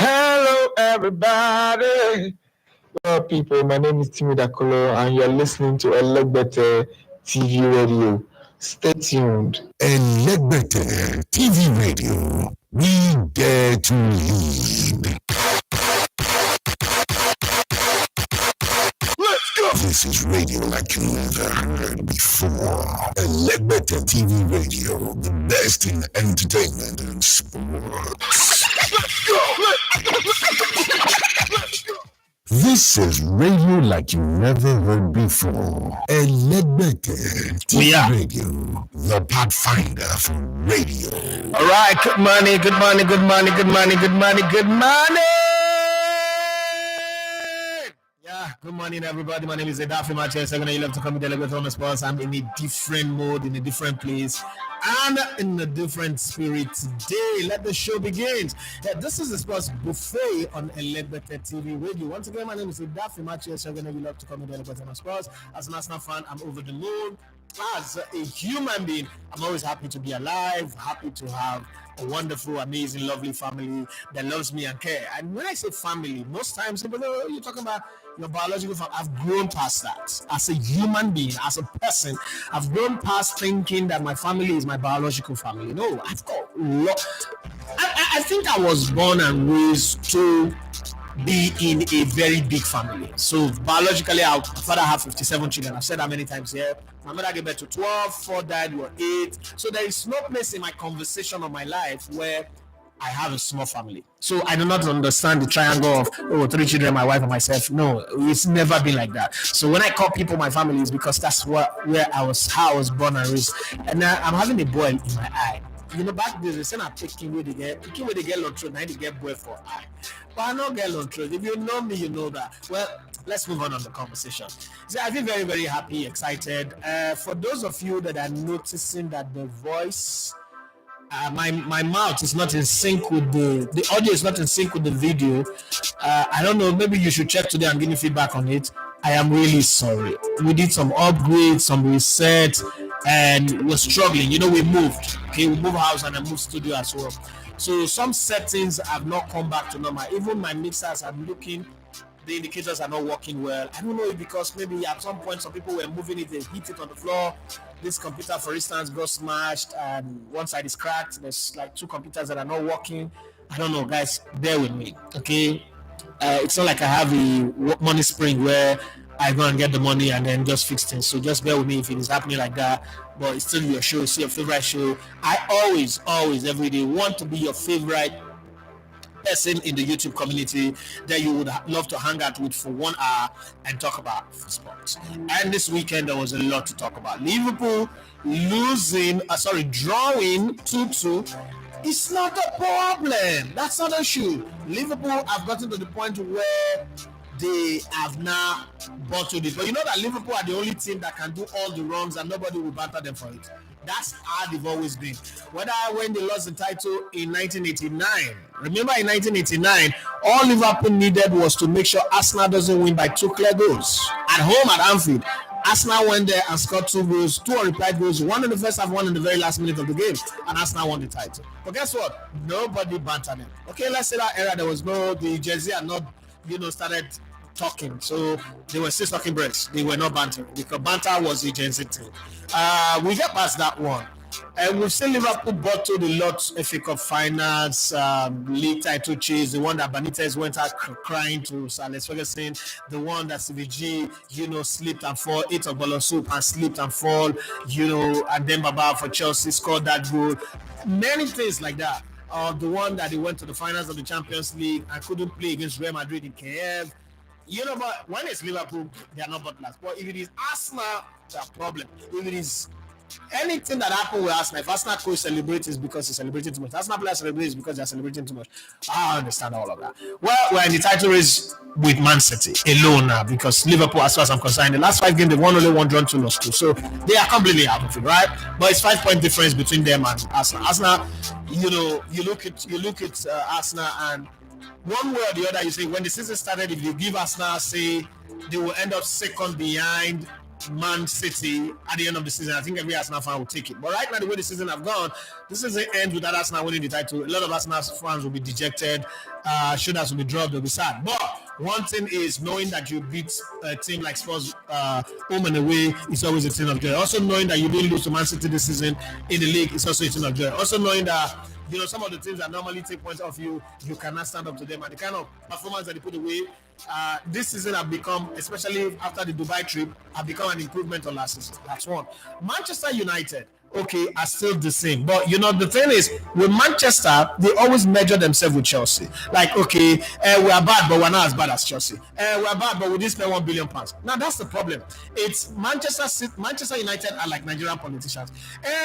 Hello, everybody. Well, people, my name is Timmy Dakolo, and you're listening to Elegbete TV Radio. Stay tuned. Elegbete TV Radio. We dare to lead. Let's go! This is radio like you never heard before. Elegbete TV Radio, the best in entertainment and sports. Let's go! Let's go! This is radio like you never heard before. Elegbete TV Radio, the pathfinder for radio. All right, good morning. Yeah, good morning, everybody. My name is Edafi Matches. I'm going to love to come with Elegbete on the sports. I'm in a different mode, in a different place, and in a different spirit today. Let the show begin. Yeah, this is the sports buffet on Elegbete TV Radio. Once again, my name is Edafi Matches. I'm going to love to come with Elegbete on the sports. As an Arsenal fan, I'm over the moon. As a human being, I'm always happy to be alive, happy to have a wonderful, amazing, lovely family that loves me and care. And when I say family, most times people know you're talking about your biological family. I've grown past that. As a human being, as a person, I've grown past thinking that my family is my biological family. No, I've got a lot. I think I was born and raised to be in a very big family. So biologically, my father had 57 children. I've said that many times here. My mother gave birth to 12, 4 died, were 8. So there is no place in my conversation of my life where I have a small family. So I do not understand the triangle of 3 children, my wife and myself. No, it's never been like that. So when I call people my family, it's because that's how I was born and raised. And now I'm having a boil in my eye. You know, back then they said I'm taking where they get lontro, now they get boy for eye. But I don't get lontro. If you know me, you know that. Well, let's move on the conversation. So I feel very, very happy, excited. For those of you that are noticing that the voice, my mouth is not in sync with the audio is not in sync with the video. I don't know, maybe you should check today and give me feedback on it. I am really sorry. We did some upgrades, some reset, and we're struggling. You know, we moved. Okay, we moved house and I moved studio as well. So some settings have not come back to normal. Even my mixers, I'm looking, the indicators are not working well. I don't know if because maybe at some point some people were moving it, they hit it on the floor. This computer, for instance, got smashed and one side is cracked. There's like 2 computers that are not working. I don't know, guys, bear with me, okay? It's not like I have a money spring where I go and get the money and then just fix things. So just bear with me if it is happening like that. But it's still your show, it's your favorite show. I always, every day want to be your favorite person in the YouTube community that you would love to hang out with for 1 hour and talk about sports. And this weekend there was a lot to talk about. Liverpool drawing 2-2. It's not a problem. That's not an issue. Liverpool have gotten to the point where they have now bottled it. But you know that Liverpool are the only team that can do all the wrongs and nobody will banter them for it. That's how they've always been. Whether when they lost the title in 1989, remember in 1989, all Liverpool needed was to make sure Arsenal doesn't win by 2 clear goals. At home at Anfield, Arsenal went there and scored 2 goals, 2 unreplied goals, 1 in the first half, 1 in the very last minute of the game, and Arsenal won the title. But guess what? Nobody bantered them. Okay, let's say that era there was the Jersey had not, started talking, so they were still talking breaks. They were not bantering because banter was the Jersey thing. We get past that one. And we've seen Liverpool bottled a lot. FA Cup finals, league title chase, the one that Benitez went out crying to Sir Alex Ferguson, the one that CVG, slipped and fall, ate a ball of soup and slipped and fall, and then Baba for Chelsea scored that goal. Many things like that. The one that they went to the finals of the Champions League and couldn't play against Real Madrid in Kiev. But when it's Liverpool, they are not butlers. But if it is Arsenal, that's a problem. If it is anything that happened with Arsenal, if Arsenal coach celebrates, it's because he's celebrating too much. Arsenal players celebrate because they're celebrating too much. I understand all of that. Well, we're in the title race with Man City alone now because Liverpool, as far as I'm concerned, the last 5 games, they won only 1, drawn 2, lost 2. So they are completely out of it, right? But it's 5-point difference between them and Arsenal. Arsenal, you look at Arsenal and one way or the other, you say when the season started, if you give Arsenal, say they will end up second behind Man City at the end of the season. I think every Arsenal fan will take it. But right now, the way the season have gone, this season ends with that Arsenal winning the title. A lot of Arsenal fans will be dejected. Shoulders will be dropped. They'll be sad. But one thing is knowing that you beat a team like Spurs home and away is always a thing of joy. Also knowing that you didn't lose to Man City this season in the league is also a thing of joy. Also knowing that some of the teams that normally take points off you, you cannot stand up to them. And the kind of performance that they put away this season have become, especially after the Dubai trip, have become an improvement on last season. That's one. Manchester United, okay, are still the same. But the thing is, with Manchester, they always measure themselves with Chelsea. Like, okay, we are bad, but we're not as bad as Chelsea. We are bad, but we didn't spend £1 billion. Now that's the problem. It's Manchester United are like Nigerian politicians.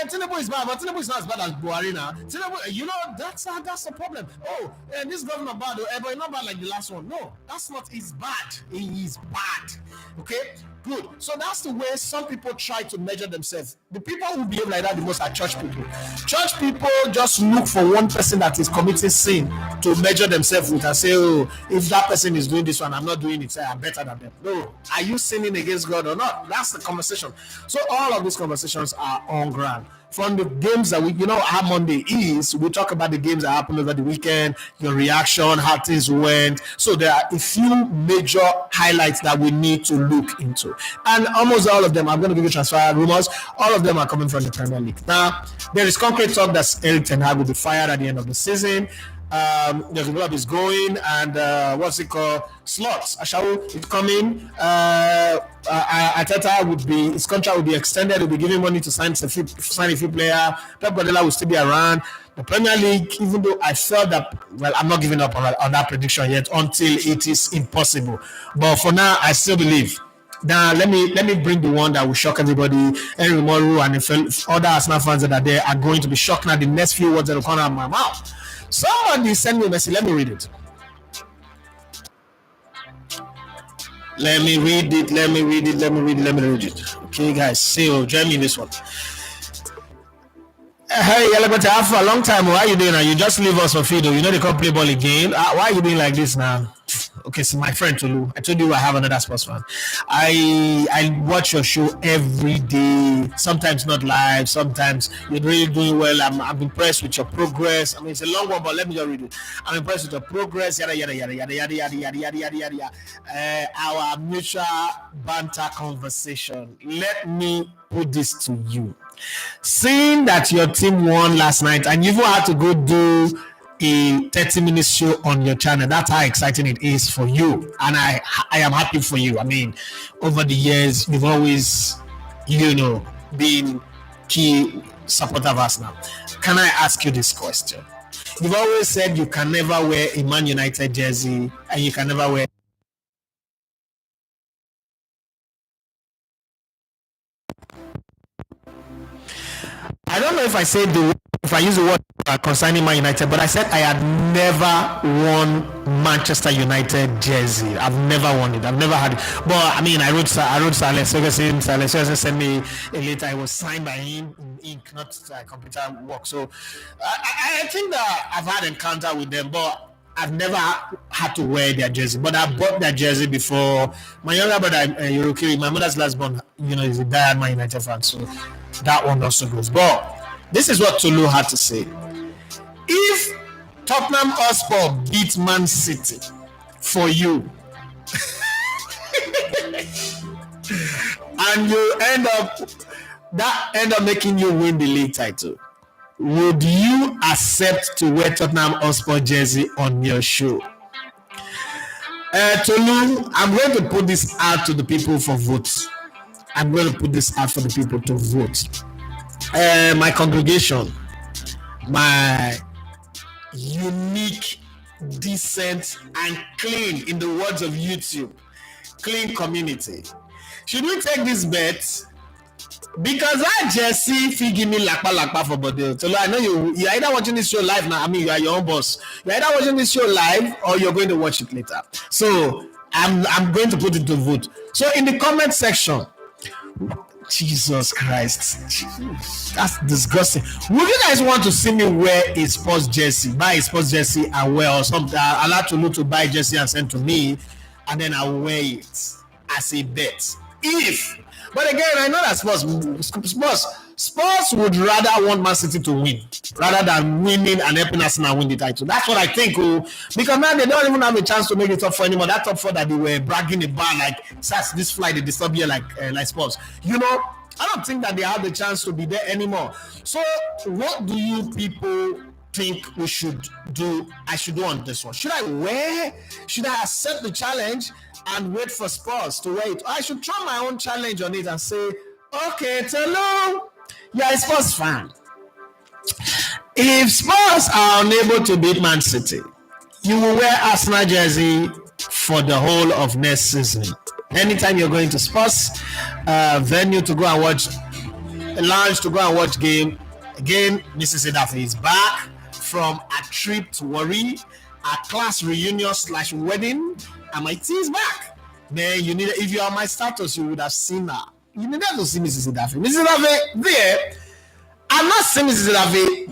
Tinubu is bad, but Tinubu is not as bad as Buhari now. Tinubu, that's the problem. Oh, this governor bad, but he's not bad like the last one. No, that's not. He's bad. He is bad. Okay. Good. So that's the way some people try to measure themselves. The people who behave like that the most are church people. Church people just look for one person that is committing sin to measure themselves with and say, oh, if that person is doing this one, I'm not doing it, I'm better than them. No. Are you sinning against God or not? That's the conversation. So all of these conversations are on ground. From the games that how Monday is, we talk about the games that happened over the weekend, your reaction, how things went. So there are a few major highlights that we need to look into. And almost all of them, I'm going to give you transfer rumors, all of them are coming from the Premier League. Now, there is concrete talk that Eric Ten Hag will be fired at the end of the season. The club is going, and what's it called? Slots. Ashawu is coming. Arteta his contract will be extended. He'll be giving money to sign a few player. Pep Guardiola will still be around. The Premier League, even though I felt that, I'm not giving up on that prediction yet until it is impossible. But for now, I still believe. Now let me bring the one that will shock everybody. Henry Moru and other Arsenal fans that are there are going to be shocked now. The next few words that will come out of my mouth. Somebody send me a message. Let me read it. Let me read it. Okay, guys. See, join me in this one. Hey, Yalabata Alpha, a long time. Why are you doing that? You just leave us for Fido. You know they can't play ball again. Why are you doing like this now? Okay, so my friend Tolu, I told you I have another sports fan. I watch your show every day. Sometimes not live. Sometimes you're really doing well. I'm impressed with your progress. I mean, it's a long one, but let me just read it. I'm impressed with your progress. Yada yada yada yada yada yada yada yada yada yada. Our mutual banter conversation. Let me put this to you. Seeing that your team won last night, and you even had to go do a 30-minute show on your channel. That's how exciting it is for you, and I am happy for you. I mean, over the years, you've always, been key supporter of us now. Can I ask you this question? You've always said you can never wear a Man United jersey, and you can never wear. I don't know if I use the word concerning Man United, but I said I had never worn Manchester United jersey. I've never worn it. I've never had it. But I mean, I wrote Salah Ferguson. Salah Ferguson sent me a letter. It was signed by him in ink, not computer work. So I think that I've had encounter with them, but I've never had to wear their jersey. But I bought their jersey before. My younger brother, Jurgen, my mother's last born, is a diehard Man United fan. So that one also goes. But this is what Tolu had to say. If Tottenham Hotspur beat Man City for you, and you end up making you win the league title, would you accept to wear Tottenham Hotspur jersey on your show? Tolu, I'm going to put this out to the people for votes. I'm going to put this out for the people to vote. My congregation, my unique, decent, and clean, in the words of YouTube, clean community. Should we take this bet? Because I just see if you give me lakpa for body. So I know you're either watching this show live now. I mean, you are your own boss. You're either watching this show live or you're going to watch it later. So I'm going to put it to vote. So in the comment section, Jesus Christ, that's disgusting. Would you guys want to see me wear a sports jersey, buy a sports jersey and wear, or something? Allow to buy jersey and send to me, and then I'll wear it as a bet? If, but again, I know that Spurs would rather want Man City to win rather than winning and helping Arsenal win the title. That's what I think. Because now they don't even have a chance to make the top four anymore. That top four that they were bragging about, like this flight, they disturb you like Spurs. You know, I don't think that they have the chance to be there anymore. So, what do you people think we should do? I should do on this one. Should I accept the challenge and wait for Spurs to wait? I should try my own challenge on it and say, okay, hello, you're a Spurs fan. If Spurs are unable to beat Man City, you will wear Arsenal jersey for the whole of next season. Anytime you're going to Spurs venue to go and watch, lounge to go and watch game, again, Mrs. Edafe is back from a trip to Warri, a class reunion / wedding, and my tea is back. Then you need, if you are my status, you would have seen her. You needed to see Mrs. Edafe. Mrs. Edafe there. I'm not seeing Mrs. Edafe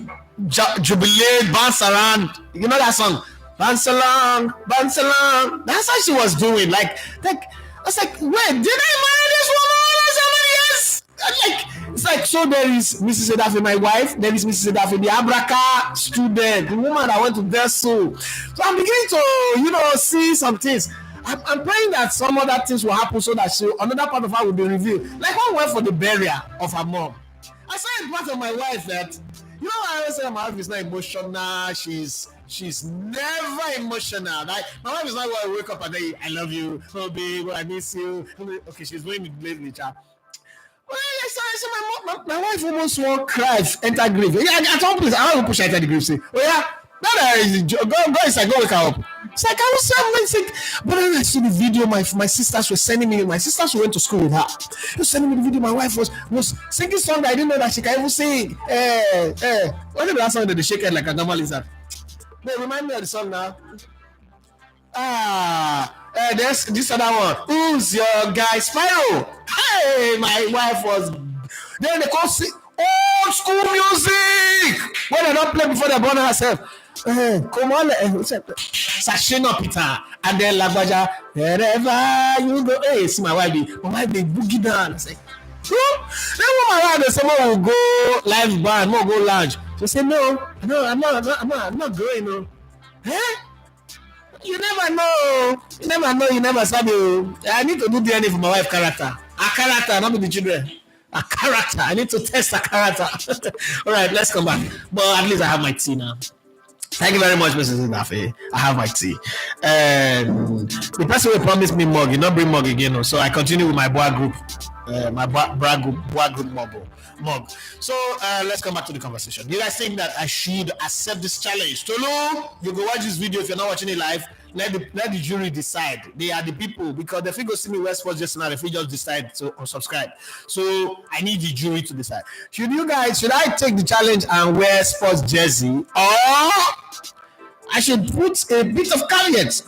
jubilate, bounce around. You know that song, bounce along, bounce along. That's how she was doing. Like I was like, wait, did I marry this woman somebody else? It's like, so there is Mrs. Edafe, my wife. There is Mrs. Edafe, the Abraka student, the woman that went to Verso. So I'm beginning to, see some things. I'm praying that some other things will happen so that another part of her will be revealed. Like when we went for the burial of her mom, I saw in part of my wife that, I always say my wife is not emotional. She's never emotional. Like my wife is not going to wake up and say, I love you, oh babe, I miss you. Okay, she's going to lately, child. Well, my wife almost won't cry, enter grave. Yeah, I told please, I want to push her enter the grave. Say, oh yeah, go inside, go wake her up. It's like I was sick. But then I see the video my sisters were sending me. My sisters who went to school with her. She was sending me the video. My wife was singing song that I didn't know that she can even sing. What is the last song that they shake it like a normal lizard? They remind me of the song now. There's this other one. Who's your guy, Spyro? Hey, my wife was. Then they call old school music when they don't play before they born herself. Come on, Sashina Peter, and then Lagbaja, wherever you go. Hey, see my wife be boogie down. I say, then my wife, someone will go live band, more go lounge. So say, no, I'm not going. No. You never know. You never sabi. I need to do DNA for my wife character. A character, not the children. A character. I need to test a character. All right, let's come back. But at least I have my tea now. Thank you very much, Mrs. Edafe. I have my tea. The person will promise me mug. You not bring mug again. So I continue with my boy group. My boy group mug. So let's come back to the conversation. Do you guys think that I should accept this challenge? Tolu, you go watch this video if you're not watching it live. Let the jury decide. They are the people, because if you go see me West Sports just now, if you just decide to unsubscribe. So I need the jury to decide. Should I take the challenge and wear sports jersey, or I should put a bit of caveat?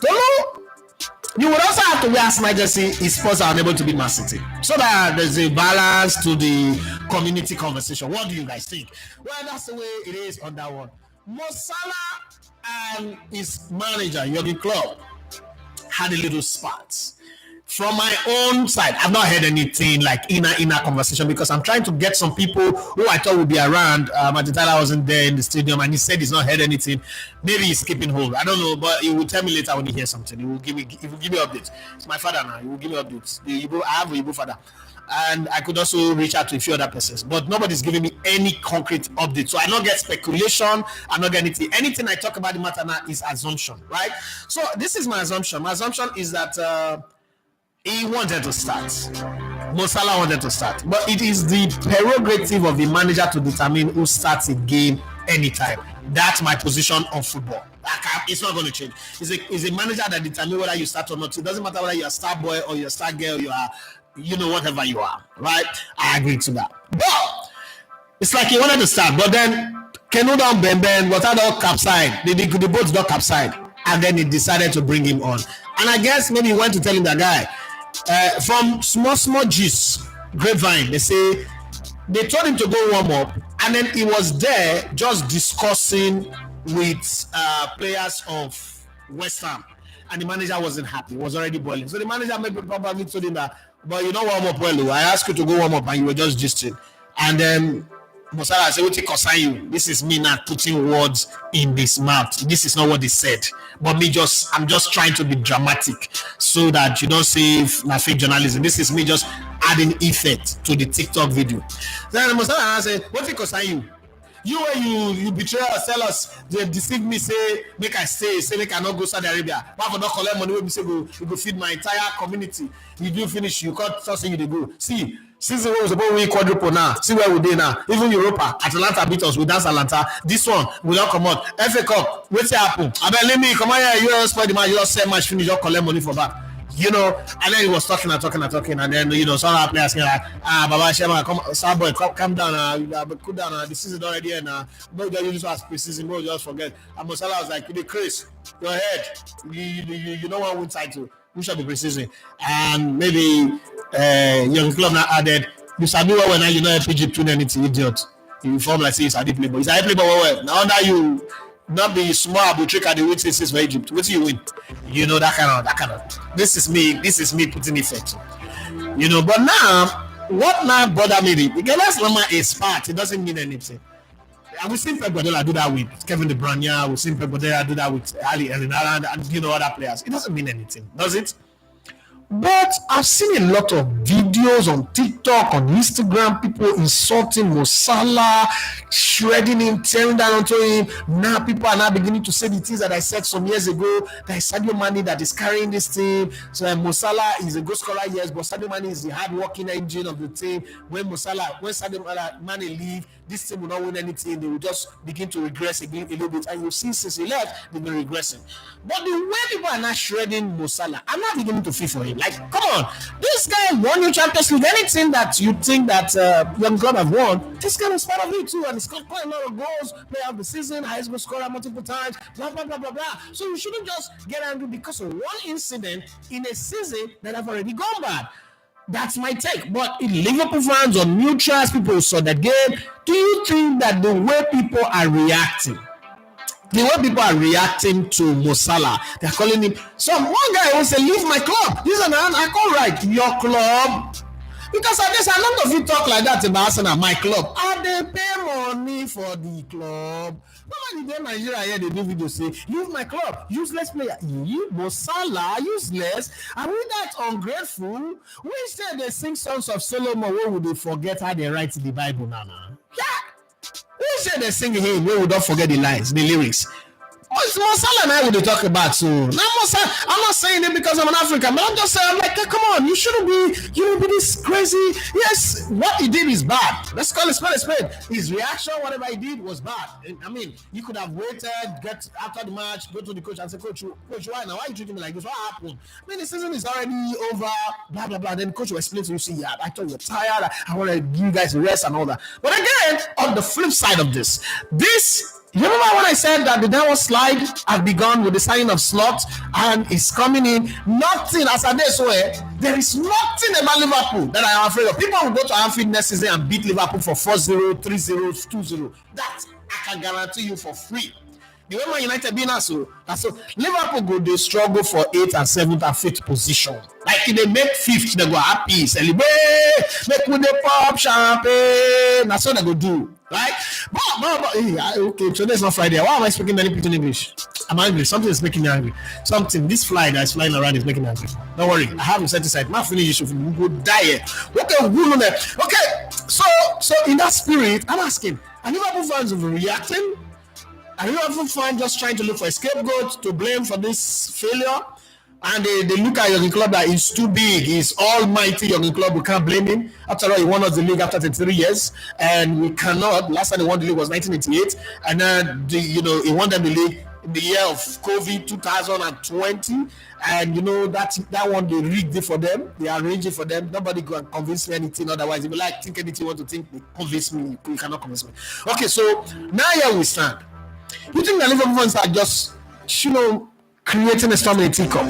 You would also have to wear Arsenal jersey if Spurs are unable to beat Man City, so that there's a balance to the community conversation. What do you guys think? Well, that's the way it is on that one. Salah and his manager, Jurgen Klopp, had a little spat. From my own side, I've not heard anything like inner conversation, because I'm trying to get some people who I thought would be around. Arteta wasn't there in the stadium, and he said he's not heard anything. Maybe he's keeping hold. I don't know, but he will tell me later when he hears something. He will give me updates. It's my father now. He will give me updates. I have a Igbo father, and I could also reach out to a few other persons, but nobody's giving me any concrete update. So I don't get speculation. I don't get anything. Anything I talk about the matter now is assumption, right? So this is my assumption. My assumption is that he wanted to start. Salah wanted to start, but it is the prerogative of the manager to determine who starts a game anytime. That's my position on football. It's not going to change. It's a manager that determines whether you start or not. It doesn't matter whether you're a star boy or you're a star girl. You are, whatever you are, right? I agree to that. But it's like he wanted to start, but then canoe down, Ben, water dog capside. The boat dog capside, and then he decided to bring him on. And I guess maybe he went to tell him that guy. From small gist, grapevine, they told him to go warm up, and then he was there just discussing with players of West Ham. and the manager wasn't happy. It was already boiling. So the manager maybe probably told him that, but you know warm up well. I asked you to go warm up and you were just gisting. And then Salah said, what concern you? This is me not putting words in this mouth. This is not what they said. But I'm just trying to be dramatic so that you don't say fake journalism. This is me just adding effect to the TikTok video. Then Salah said, what concern you? You betray us, tell us, they deceive me, say make I stay, say make I not go Saudi Arabia. Why for not collect money? We say go feed my entire community. You do finish, you can't say you go. See, since we was about we quadruple now, see where we dey now. Even Europa, Atalanta beat us, we dance Atalanta. This one we don't come out. FA Cup, what's happen? I bet let me come on here. You don't spoil the match. You just sell match finish. You collect money for back. And then he was talking, and then some other players saying like, Baba Shema, come, star boy, calm down, cool down. The season already here now. But you just ask pre-season, but just forget. And Salah was like, you Chris, your head, you know what win title. We shall be pre-season, and maybe young club now added. You sabi well when you know Egypt tune anything, idiot. You form like say it's a deep play, but it's a play, but well. Now under you. Not be smart, but trick at the win since for Egypt. What do you win? That kind of. This is me putting effect. But now, what now bother me? Because that's not a spot. It doesn't mean anything. And we've seen Pep Guardiola do that with Kevin De Bruyne. We've seen Pep Guardiola do that with Ali Erinara and other players. It doesn't mean anything, does it? But I've seen a lot of videos on TikTok, on Instagram, people insulting Mo Salah, shredding him, tearing down onto him. Now people are now beginning to say the things that I said some years ago, that is Sadio Mane that is carrying this team. So Mo Salah is a good scorer, yes, but Sadio Mane is the hard-working engine of the team. When Sadio Mane leave, this team will not win anything. They will just begin to regress again a little bit. And you see since he left, they've been regressing. But the way people are not shredding Mo Salah, I'm not beginning to feel for him. Like, come on, this guy won your Champions League. Anything that you think that young club have won, this guy was part of it too, and he scored quite a lot of goals. Player of the season, highest goal scorer multiple times, blah blah blah blah blah. So you shouldn't just get angry because of one incident in a season that have already gone bad. That's my take. But if Liverpool fans or neutrals, people who saw that game, do you think that the way people are reacting? The way people are reacting to Mo Salah, they're calling him. One guy will say, "Leave my club." This is I call right your club, because I guess a lot of you talk like that about Arsenal, my club. And they pay money for the club. Nobody in Nigeria here they do video say, "Leave my club, useless player." You Mo Salah, useless. Are we that ungrateful? We instead they sing songs of Solomon. Where would they forget how they write the Bible now? Yeah. Who said they sing him? We will not forget the lines, the lyrics. It's Mo Salah and I would talk about. So now I'm not saying it because I'm an African, but I'm just saying, I'm like, come on, you shouldn't be this crazy. Yes, what he did is bad. Let's call it spade. His reaction, whatever he did, was bad. I mean, you could have waited, get after the match, go to the coach and say, Coach, why now? Why are you treating me like this? What happened? I mean, the season is already over, blah, blah, blah. Then the coach will explain to you, see, yeah, I thought you were tired. I want to give you guys a rest and all that. But again, on the flip side of this, you remember when I said that the downward slide had begun with the signing of Slot and is coming in? Nothing, as I swear, there is nothing about Liverpool that I am afraid of. People will go to Anfield next season and beat Liverpool for 4-0, 3-0, 2-0. That I can guarantee you for free. The way Man United being so Liverpool go they struggle for 8th and 7th and 5th position. Like if they make 5th, they go happy, celebrate, make with the pop champagne. That's what they go do, right? But okay, today's not Friday. Why am I speaking many people in English? I'm angry. Something is making me angry. This fly that is flying around is making me angry. Don't worry, I have a set aside. My finish issue, we go die. Okay, so in that spirit, I'm asking, are Liverpool fans reacting? Are Liverpool fans just trying to look for a scapegoat to blame for this failure? And they look at Jurgen Klopp that is too big. He's almighty Jurgen Klopp. We can't blame him. After all, he won us the league after 33 years. And we cannot. Last time they won the league was 1988. And then, he won them the league in the year of COVID 2020. And, that one, they rigged it for them. They arranged it for them. Nobody can convince me anything otherwise. If you think anything you want to think, convince me. You cannot convince me. Okay, so now here we stand. You think the Liverpool fans are just, creating a storm in a teacup?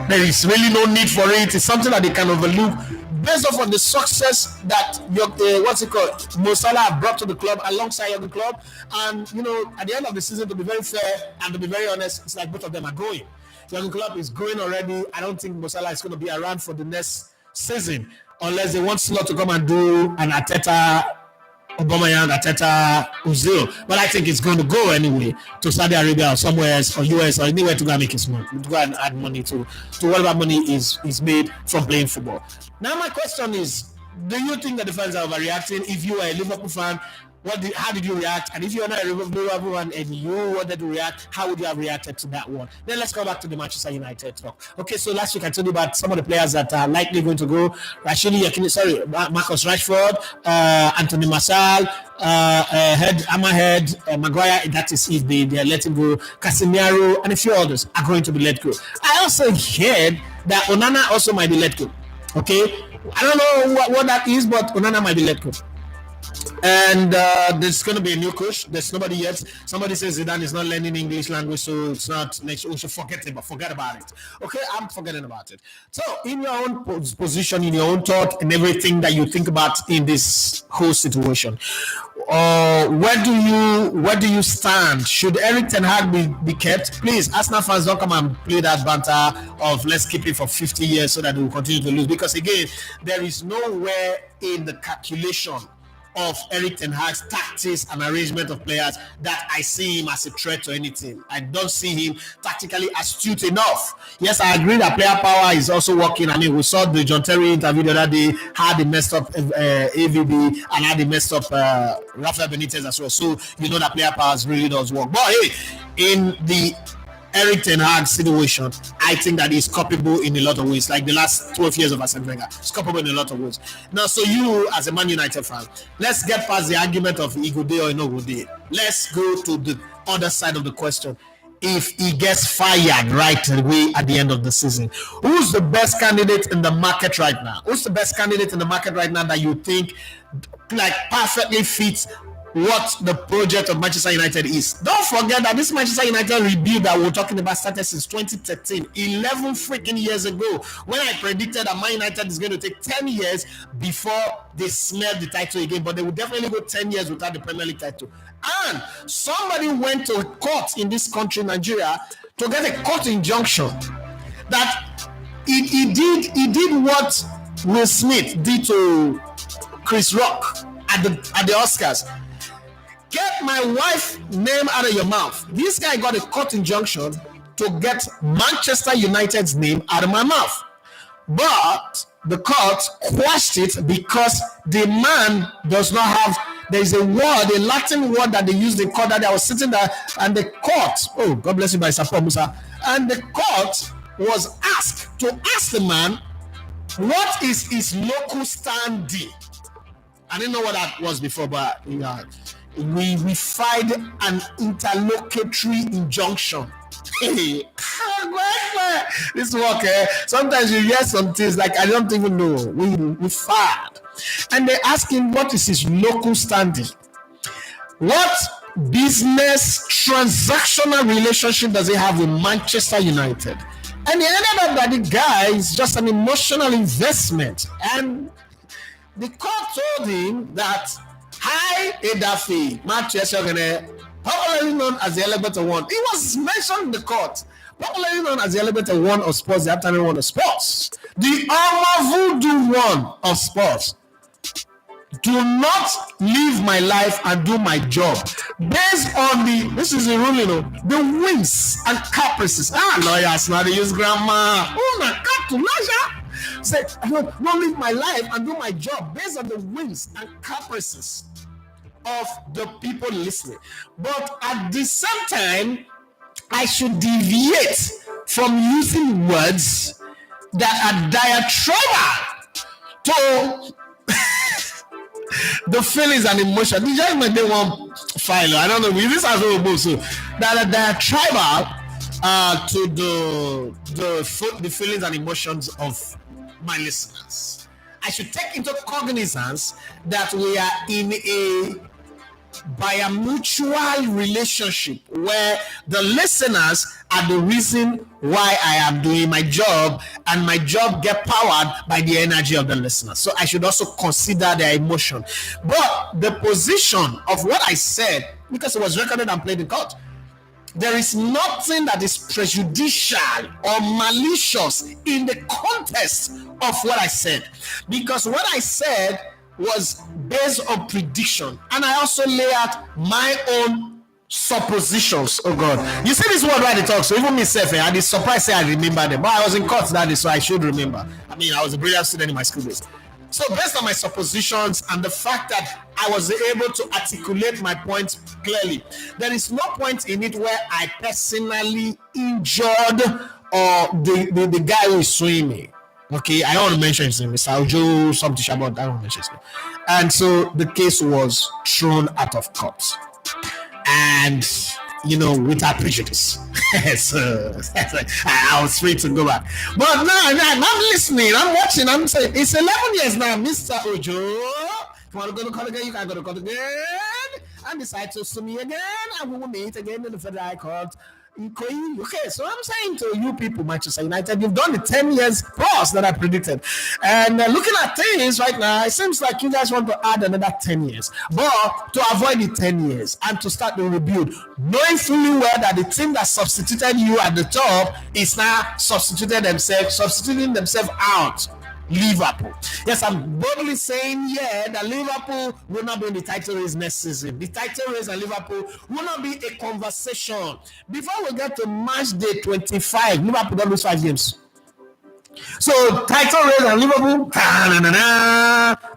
There is really no need for it. It's something that they can overlook based off on the success that your what's it called, Mo Salah brought to the club alongside Jurgen Klopp, and at the end of the season, to be very fair and to be very honest, it's like both of them are going. Jurgen Klopp is going already. I don't think Mo Salah is going to be around for the next season unless they want Slot to come and do an Arteta, Aubameyang, Arteta, Ozil. But I think it's going to go anyway to Saudi Arabia or somewhere else, or US, or anywhere to go and make his money, to go and add money to whatever money is made from playing football. Now my question is, do you think that the fans are overreacting? If you are a Liverpool fan, how did you react? And if you're not a Liverpool fan and you wanted to react, how would you have reacted to that one? Then let's go back to the Manchester United talk. Okay, so last week I told you about some of the players that are likely going to go. Marcus Rashford, Anthony Martial, Ahmed, Maguire, that is if they're letting go. Casemiro and a few others are going to be let go. I also heard that Onana also might be let go. Okay, I don't know what that is, but Onana might be let go. And there's going to be a new coach. There's nobody yet. Somebody says Zidane is not learning English language, so it's not. We should forget about it. Okay, I'm forgetting about it. So, in your own position, in your own thought, and everything that you think about in this whole situation, where do you stand? Should Eric Ten Hag be kept? Please, Arsenal fans, don't come and play that banter of let's keep it for 50 years so that we will continue to lose. Because again, there is nowhere in the calculation of Eric Ten Hag's tactics and arrangement of players that I see him as a threat to anything. I don't see him tactically astute enough. Yes, I agree that player power is also working. I mean, we saw the John Terry interview the other day, how they messed up AVB and how they messed up Rafael Benitez as well. So you know that player power really does work. But hey, in the Eric Ten Hag situation, I think that he's culpable in a lot of ways. Like the last 12 years of Arsene Wenger, he's culpable in a lot of ways. Now, so you, as a Man United fan, let's get past the argument of he go there or no go there. Let's go to the other side of the question. If he gets fired right away at the end of the season, who's the best candidate in the market right now? Who's the best candidate in the market right now that you think like perfectly fits what the project of Manchester United is? Don't forget that this Manchester United rebuild that we're talking about started since 2013, 11 freaking years ago, when I predicted that Man United is going to take 10 years before they smell the title again, but they will definitely go 10 years without the Premier League title. And somebody went to court in this country, Nigeria, to get a court injunction that he did what Will Smith did to Chris Rock at the Oscars. Get my wife's name out of your mouth. This guy got a court injunction to get Manchester United's name out of my mouth. But the court quashed it because the man does not have, there's a word, a Latin word that they used in court that I was sitting there, and the court, oh, God bless you by Sapa Musa, and the court was asked to ask the man, what is his local standing? I didn't know what that was before, but we filed an interlocutory injunction. Hey, this work, sometimes you hear some things like I don't even know. We filed, and they ask him what is his local standing. What business transactional relationship does he have with Manchester United? And he ended up that the guy is just an emotional investment, and the court told him that hi, Edafi, Manchester United, popularly known as the Elevator One. He was mentioned in the court, popularly known as the Elevator One of sports, the afternoon one of sports, the Voodoo One of sports. Do not live my life and do my job based on this is the ruling, the whims and caprices. Lawyers now they use grammar. Oh, my God, to measure. Say, don't live my life and do my job based on the whims and caprices of the people listening. But at the same time, I should deviate from using words that are diatribe to the feelings and emotions. The judgment they want file. I don't know. This has no so that they are tribal to the feelings and emotions of my listeners. I should take into cognizance that we are in a by a mutual relationship where the listeners are the reason why I am doing my job, and my job get powered by the energy of the listener. So I should also consider their emotion. But the position of what I said, because it was recorded and played in court, there is nothing that is prejudicial or malicious in the context of what I said, because what I said was based on prediction, and I also lay out my own suppositions. Oh God, you see this word right? They talk. So even myself, I was surprised I remember them, but I was in court that day, so I should remember. I mean, I was a brilliant student in my school days. So based on my suppositions and the fact that I was able to articulate my points clearly, there is no point in it where I personally injured or the guy who is suing me. Okay, I don't want to mention his name, Mr. Ojo, something Shabbat, I don't want to mention his name. And so the case was thrown out of court. And without prejudice. So I was free to go back. But now I'm listening, I'm watching, I'm saying, it's 11 years now, Mr. Ojo. If you want to go to court again, you can go to court again. And decide to sue me again, and we will meet again in the Federal High Court. Okay, so I'm saying to you people, Manchester United, you've done the 10 years plus that I predicted. And looking at things right now, it seems like you guys want to add another 10 years. But to avoid the 10 years and to start the rebuild, knowing fully well that the team that substituted you at the top is now substituting themselves out. Liverpool. Yes, I'm boldly saying that Liverpool will not be in the title race next season. The title race and Liverpool will not be a conversation. Before we get to match day 25, Liverpool don't lose 5 games. So title race and Liverpool,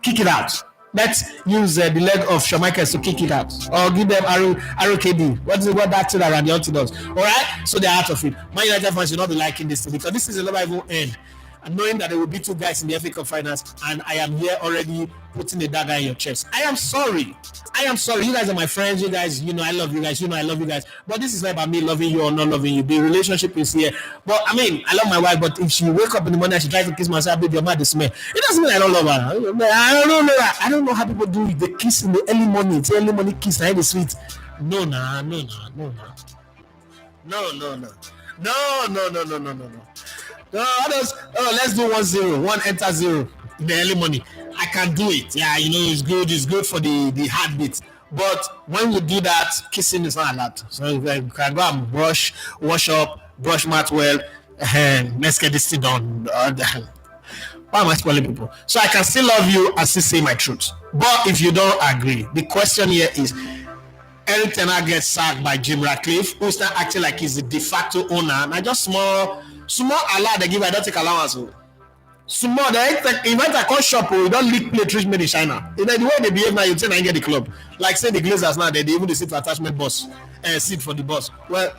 kick it out. Let's use the leg of Shamaikers to kick it out, or give them ROKD. What that thing around the outside does? All right, so they're out of it. Man United fans should not be liking this thing, because this is a never even end. And knowing that there will be 2 guys in the FA Cup finals, and I am here already putting the dagger in your chest. I am sorry. You guys are my friends. You guys, I love you guys. I love you guys. But this is not about me loving you or not loving you. The relationship is here. But I mean, I love my wife. But if she wake up in the morning and she tries to kiss myself, baby, you're mad this man. It doesn't mean I don't love her. I don't know that. I don't know how people do the kiss in the early morning. It's early morning kiss. I the sweet. No. Let's do 1-0. 1 enter 0 in the early morning. I can do it. Yeah, it's good for the heartbeat. But when we do that, kissing is not allowed. So you can go and wash up, brush mat well, and let's get this thing done. Why am I spoiling people? So I can still love you and still say my truth. But if you don't agree, the question here is, Eric Ten Hag gets sacked by Jim Ratcliffe, who's not acting like he's the de facto owner. And I just small allowed they give, I don't take allowance. Small, they invent a con shop, you don't leak plate rich made in China. The way they behave now, you think I get the club. Like say the Glazers now, they even sit for attachment bus, seat for the bus. Well,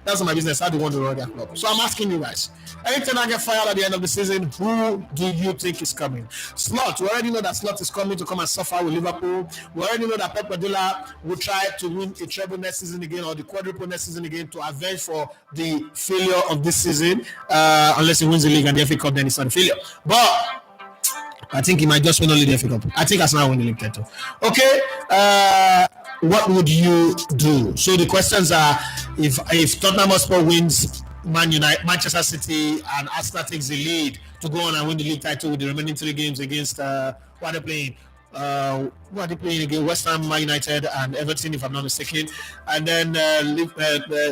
that's not my business. How do you want to run their club? So I'm asking you guys, anything I get fired at the end of the season, who do you think is coming? Slot, we already know that Slot is coming to come and suffer with Liverpool. We already know that Pep Guardiola will try to win a treble next season again, or the quadruple next season again, to avenge for the failure of this season. Unless he wins the league and the FA Cup, then it's not a failure. But I think he might just win only the FA Cup. I think Arsenal win the league title. Okay. What would you do? So the questions are: if Tottenham Hotspur wins, Manchester City and Arsenal takes the lead to go on and win the league title with the remaining 3 games against who are they playing? Again? West Ham, Man United, and Everton, if I'm not mistaken. And then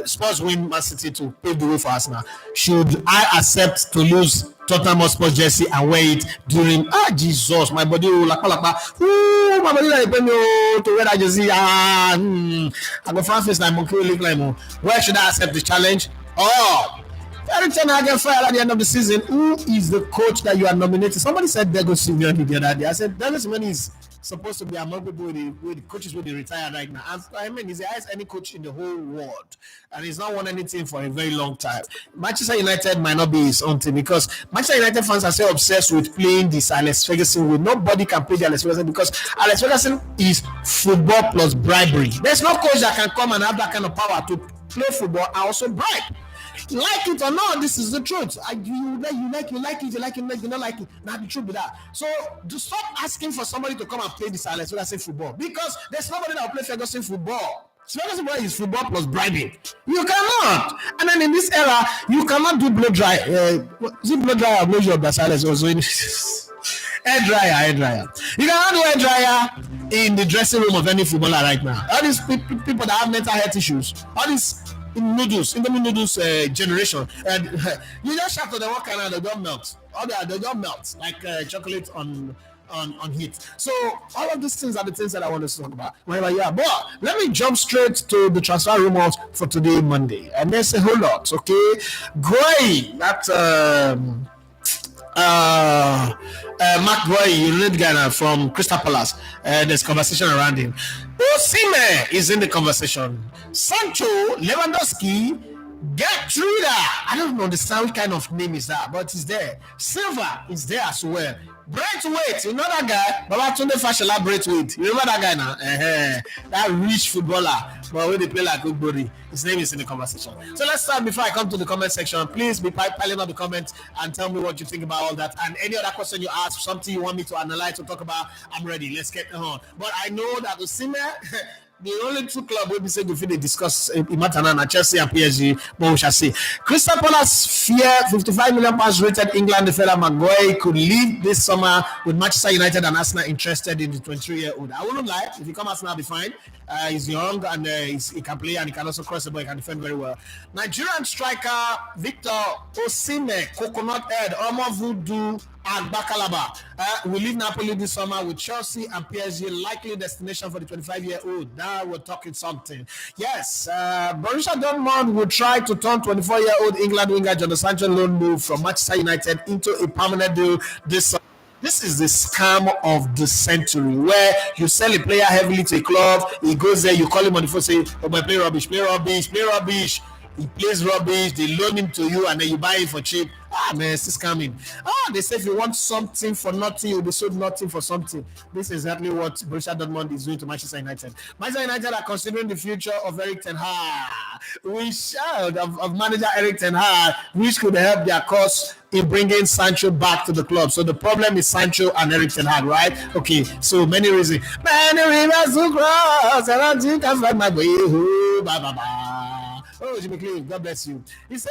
Spurs win Man City to pave the way for Arsenal. Should I accept to lose Tottenham Hotspur jersey and wear it during? Jesus, my body will my body like to wear that jersey. I go front face like monkey look like more. Where should I accept the challenge? Eric Ten Hag get fired at the end of the season. Who is the coach that you are nominating? Somebody said Diego Simeone the other day. I said Diego Simeone is supposed to be among people with the coaches who they retire right now. I mean, he's the highest any coach in the whole world, and he's not won anything for a very long time. Manchester United might not be his own team, because Manchester United fans are so obsessed with playing this Alex Ferguson way. Nobody can play the Alex Ferguson, because Alex Ferguson is football plus bribery. There's no coach that can come and have that kind of power to play football and also bribe. Like it or not, this is the truth. You like it, you not like it. Now the truth be that. So to stop asking for somebody to come and play this Alex Ferguson football, because there's nobody that will play Ferguson football. Ferguson football is football plus bribing. You cannot. And then in this era, you cannot do blow dry. Is it blow dryer or blow job that's Alex also in hair dryer. You cannot do hair dryer in the dressing room of any footballer right now. All these people that have mental health issues, all these Indomie noodles generation, and you just shout to them, what kind of they don't melt. They don't melt like chocolate on heat. So all of these things are the things that I want to talk about. Whenever you are, but let me jump straight to the transfer rumors for today, Monday, and there's a whole lot. Okay, Gray, that Mark Boy, you lead Ghana from Crystal Palace. There's conversation around him. Osimhen is in the conversation. Sancho, Lewandowski, Gertruda. I don't understand what kind of name is that, but it's there. Silva is there as well. Braithwaite, you know that guy? Babatunde Fashola Braithwaite. You remember that guy now? That rich footballer, but when they play like Ogbori, his name is in the conversation. So let's start before I come to the comment section. Please be piling up the comments and tell me what you think about all that. And any other question you ask, something you want me to analyze or talk about, I'm ready. Let's get on. But I know that Osimhen, the only two clubs will be saying if they discuss Imatana, Chelsea and PSG, but we shall see. Crystal Palace fear £55 million rated England defender Maguire could leave this summer with Manchester United and Arsenal interested in the 23-year-old. I wouldn't lie, if he comes Arsenal, I'll be fine. He's young and he can play and he can also cross the ball, he can defend very well. Nigerian striker Victor Osimhen, Coconut Head, Omo Voodoo, and Bakalaba will leave Napoli this summer with Chelsea and PSG likely destination for the 25-year-old. Now we're talking something. Yes, Borussia Dortmund will try to turn 24-year-old England winger Jadon Sancho loan move from Manchester United into a permanent deal this summer. This is the scam of the century, where you sell a player heavily to a club, he goes there, you call him on the phone, say, oh boy, play rubbish. He plays rubbish, they loan him to you, and then you buy it for cheap. Man, it's scamming. They say if you want something for nothing, you'll be sold nothing for something. This is exactly what Borussia Dortmund is doing to Manchester United. Manchester United are considering the future of Erik ten Hag. Of manager Erik ten Hag, which could help their cause in bringing Sancho back to the club. So the problem is Sancho and Erik ten Hag, right? Okay, so many reasons. Many rivers to cross, and I think I find my way home. Oh, Jimmy Clean, God bless you. He said,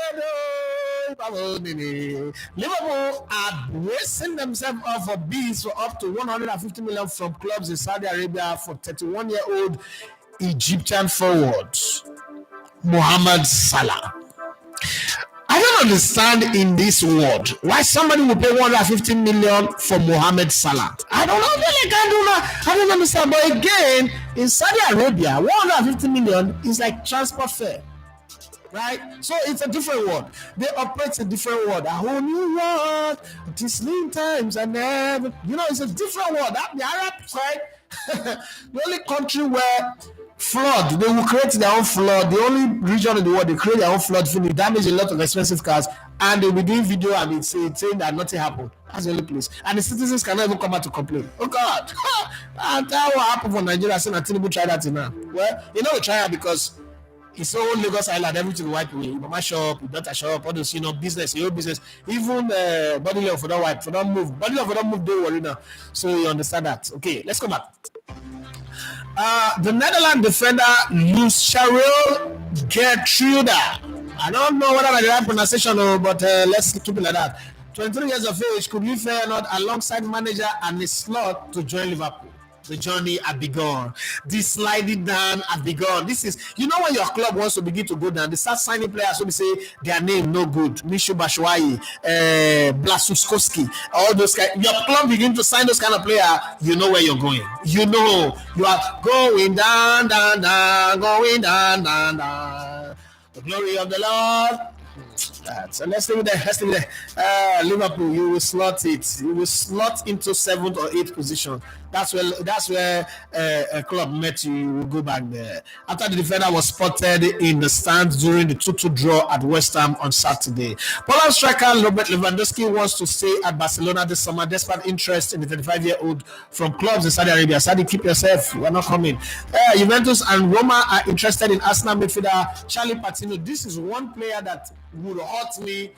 Liverpool are bracing themselves up for bids for up to 150 million from clubs in Saudi Arabia for 31-year-old Egyptian forward Mohamed Salah. I don't understand in this world why somebody will pay 150 million for Mohamed Salah. I don't know. I don't understand. But again, in Saudi Arabia, 150 million is like transport fare. Right? So it's a different world. They operate a different world. A whole new world. These lean times and never. It's a different world. The Arab side, the only country where flood, they will create their own flood. The only region in the world, they create their own flood, finish, damage a lot of expensive cars, and they'll be doing video and it's saying that nothing happened. That's the only place. And the citizens cannot even come out to complain. Oh God. And that what happened for Nigeria, saying that Tinubu tried that now. Well, we try it because it's all Lagos Island, everything wipe away. Mama shop, daughter shop, all those, business, your business. Even body level for that wipe, for that move. Body level for that move, don't worry now. So you understand that. Okay, let's come back. The Netherlands defender Lucharel Gertruda. I don't know whether I the right pronunciation, but let's keep it like that. 23 years of age, could leave Feyenoord alongside manager and a slot to join Liverpool. The journey had begun. The sliding down had begun. This is, when your club wants to begin to go down, they start signing players who say their name no good. Mishu Bashwai, Blasuskowski, all those guys. Your club begin to sign those kind of players, you know where you're going. You are going down, going down. The glory of the Lord. So let's leave it there. Liverpool, you will slot it. You will slot into 7th or 8th position. That's where a club met you. You will go back there. After the defender was spotted in the stands during the 2-2 draw at West Ham on Saturday. Poland striker Robert Lewandowski wants to stay at Barcelona this summer despite interest in the 35-year-old from clubs in Saudi Arabia. Saudi, keep yourself. We're not coming. Juventus and Roma are interested in Arsenal midfielder Charlie Patino. This is one player that would hurt me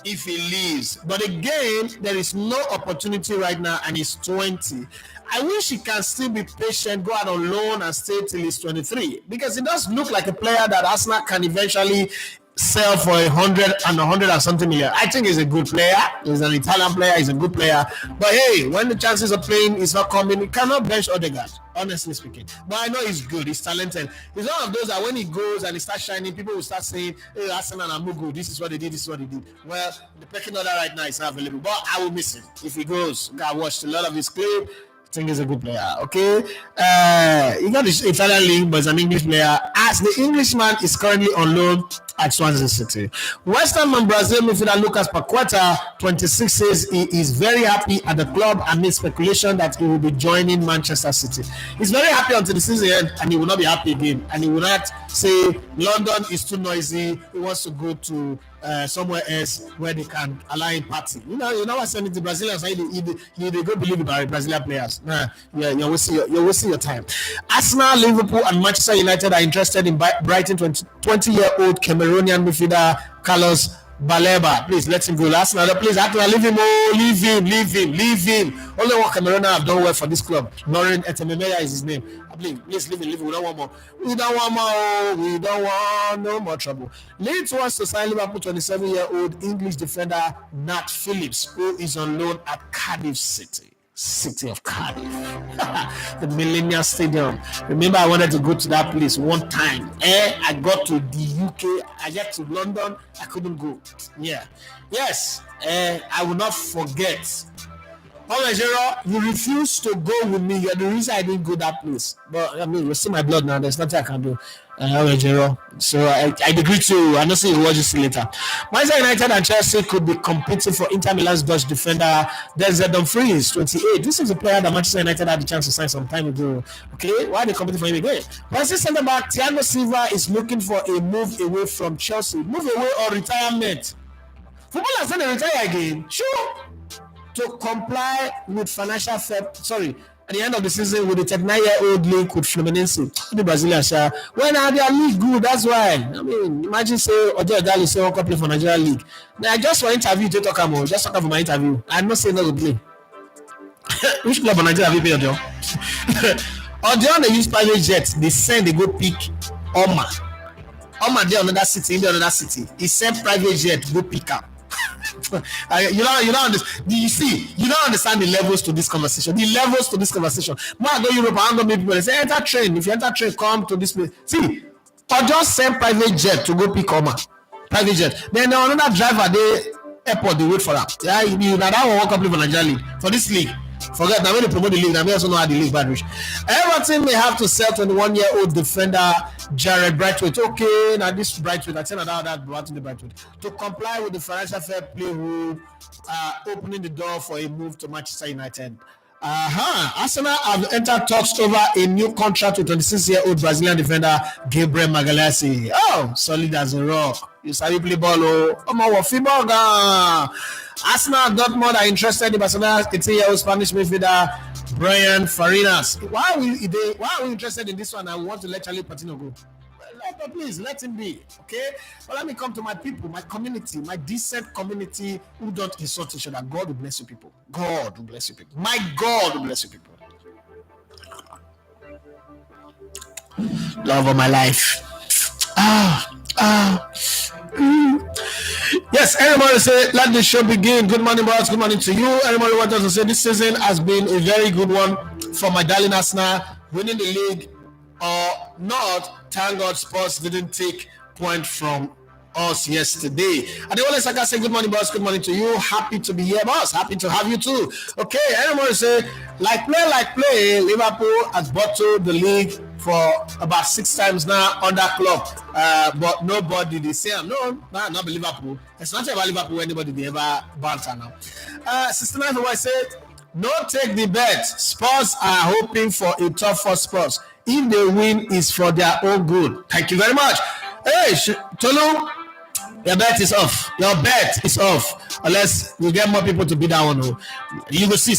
if he leaves. But again, there is no opportunity right now, and he's 20. I wish he can still be patient, go out on loan and stay till he's 23, because he does look like a player that Arsenal can eventually sell for 100 and something million. I think he's a good player. He's an Italian player. He's a good player. But hey, when the chances of playing is not coming, he cannot bench Odegaard, honestly speaking. But I know he's good. He's talented. He's one of those that when he goes and he starts shining, people will start saying, hey, Arsenal and Mugu, this is what they did, this is what they did. Well, the pecking order right now is not available. But I will miss him if he goes. I watched a lot of his clip. I think he's a good player. Okay, he got the Italian league, but he's an English player. As the Englishman is currently on loan at Swansea City. West Ham and Brazil midfielder Lucas Paqueta, 26, says he is very happy at the club amid speculation that he will be joining Manchester City. He's very happy until the season end, and he will not be happy again. And he will not say London is too noisy. He wants to go to somewhere else where they can allow him party. You know what's saying to Brazilians, you go believe in Brazilian players. You're wasting your time. Arsenal, Liverpool, and Manchester United are interested in Brighton 20-year-old Cameroonian midfielder Carlos Baleba. Please let him go. Arsenal, please, leave him. Leave him. Only one Cameroonian have done well for this club. Norin Etememeya is his name. Please leave him. We don't want more. We don't want no more trouble. Leeds wants to sign Liverpool 27-year-old English defender Nat Phillips, who is on loan at Cardiff City. City of Cardiff, the Millennium Stadium. Remember, I wanted to go to that place one time. I got to the UK, I got to London, I couldn't go. Yes, I will not forget. Managerial, you refuse to go with me. You're the reason I didn't go that place. But I mean, you see my blood now. There's nothing I can do. Managerial. So I agree to. I know say you watch this later. Manchester United and Chelsea could be competing for Inter Milan's Dutch defender Denzel Dumfries, 28. This is a player that Manchester United had the chance to sign some time ago. Okay, why are they competing for him again? Manchester centre back Thiago Silva is looking for a move away from Chelsea. Move away or retirement. Footballers when they retire again. Sure. To comply with financial at the end of the season with the 39-year-old link with Fluminense, the Brazilians, when are their league good? That's why. I mean, imagine say Odegaard say one play for Nigeria league. Now just for interview, just talk for my interview. I'm not saying no to play. Which club in Nigeria have you paid Odegaard? They use private jets. They send, they go pick Oma there another city, in the other city. He sent private jet to go pick up. You don't understand. You don't understand the levels to this conversation. More I go Europe, I don't meet people. They say enter train. If you enter train, come to this place. See, or just send private jet to go pick Oma. Private jet. Then another driver, they airport, they wait for that. Yeah, you now that one walk up for Nigeria league for this league. Forget now when they promote the league, now we also know how the league bad reach. Everton may have to sell 21-year-old defender Jared Brightwaite. Okay, now this Brightwaite, I tell you that Brightwaite to comply with the financial fair play rule, opening the door for a move to Manchester United. Arsenal have entered talks over a new contract with 26-year-old Brazilian defender Gabriel Magalhaes. Oh, solid as a rock. You sabi play ball, Arsenal Dortmund are interested in Barcelona's 18-year-old Spanish midfielder Brian Farinas. Why are we interested in this one? I want to let Charlie Patino go. Please let him be, okay? But let me come to my people, my community, my decent community who don't insult each other. God will bless you people. God will bless you people. My God will bless you people. Love of my life. Yes, everybody say, let the show begin. Good morning, boss. Good morning to you. Everybody wants us to say this season has been a very good one for my darling Arsenal. Winning the league or not, thank God Spurs didn't take point from us yesterday. And the only second say, good morning, boss. Good morning to you. Happy to be here, boss. Happy to have you too. Okay, everybody say, like play. Liverpool has bottled the league for about 6 times now under Klopp. But nobody they say, no, not Liverpool. It's not about Liverpool. Anybody they ever banter now. 69 I said, no take the bet. Spurs are hoping for a tough for Spurs. If they win, is for their own good. Thank you very much. Hey, Tolu, your bet is off. Unless we get more people to be that one. You will see.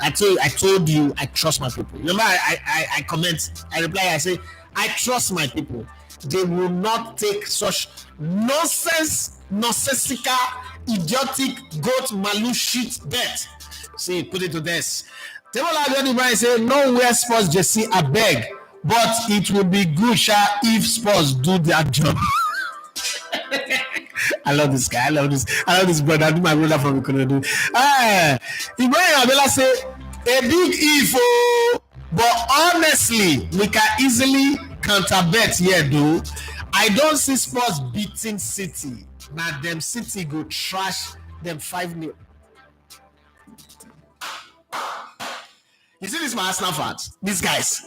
I told you, I trust my people. Remember, I comment, I reply, I say, I trust my people. they will not take such nonsensical, idiotic, goat malu shit bet. See, put it to this. Table Abiodun Brian say no wear sports jersey abeg, but it will be good if sports do their job. I love this guy. I love this brother. I do my brother from Ikorodu. Ibrahim Abela say a big if, but honestly, we can easily counter bet here, though. I don't see Spurs beating City. Now them City go trash them 5-0. You see this, my Arsenal fans? These guys,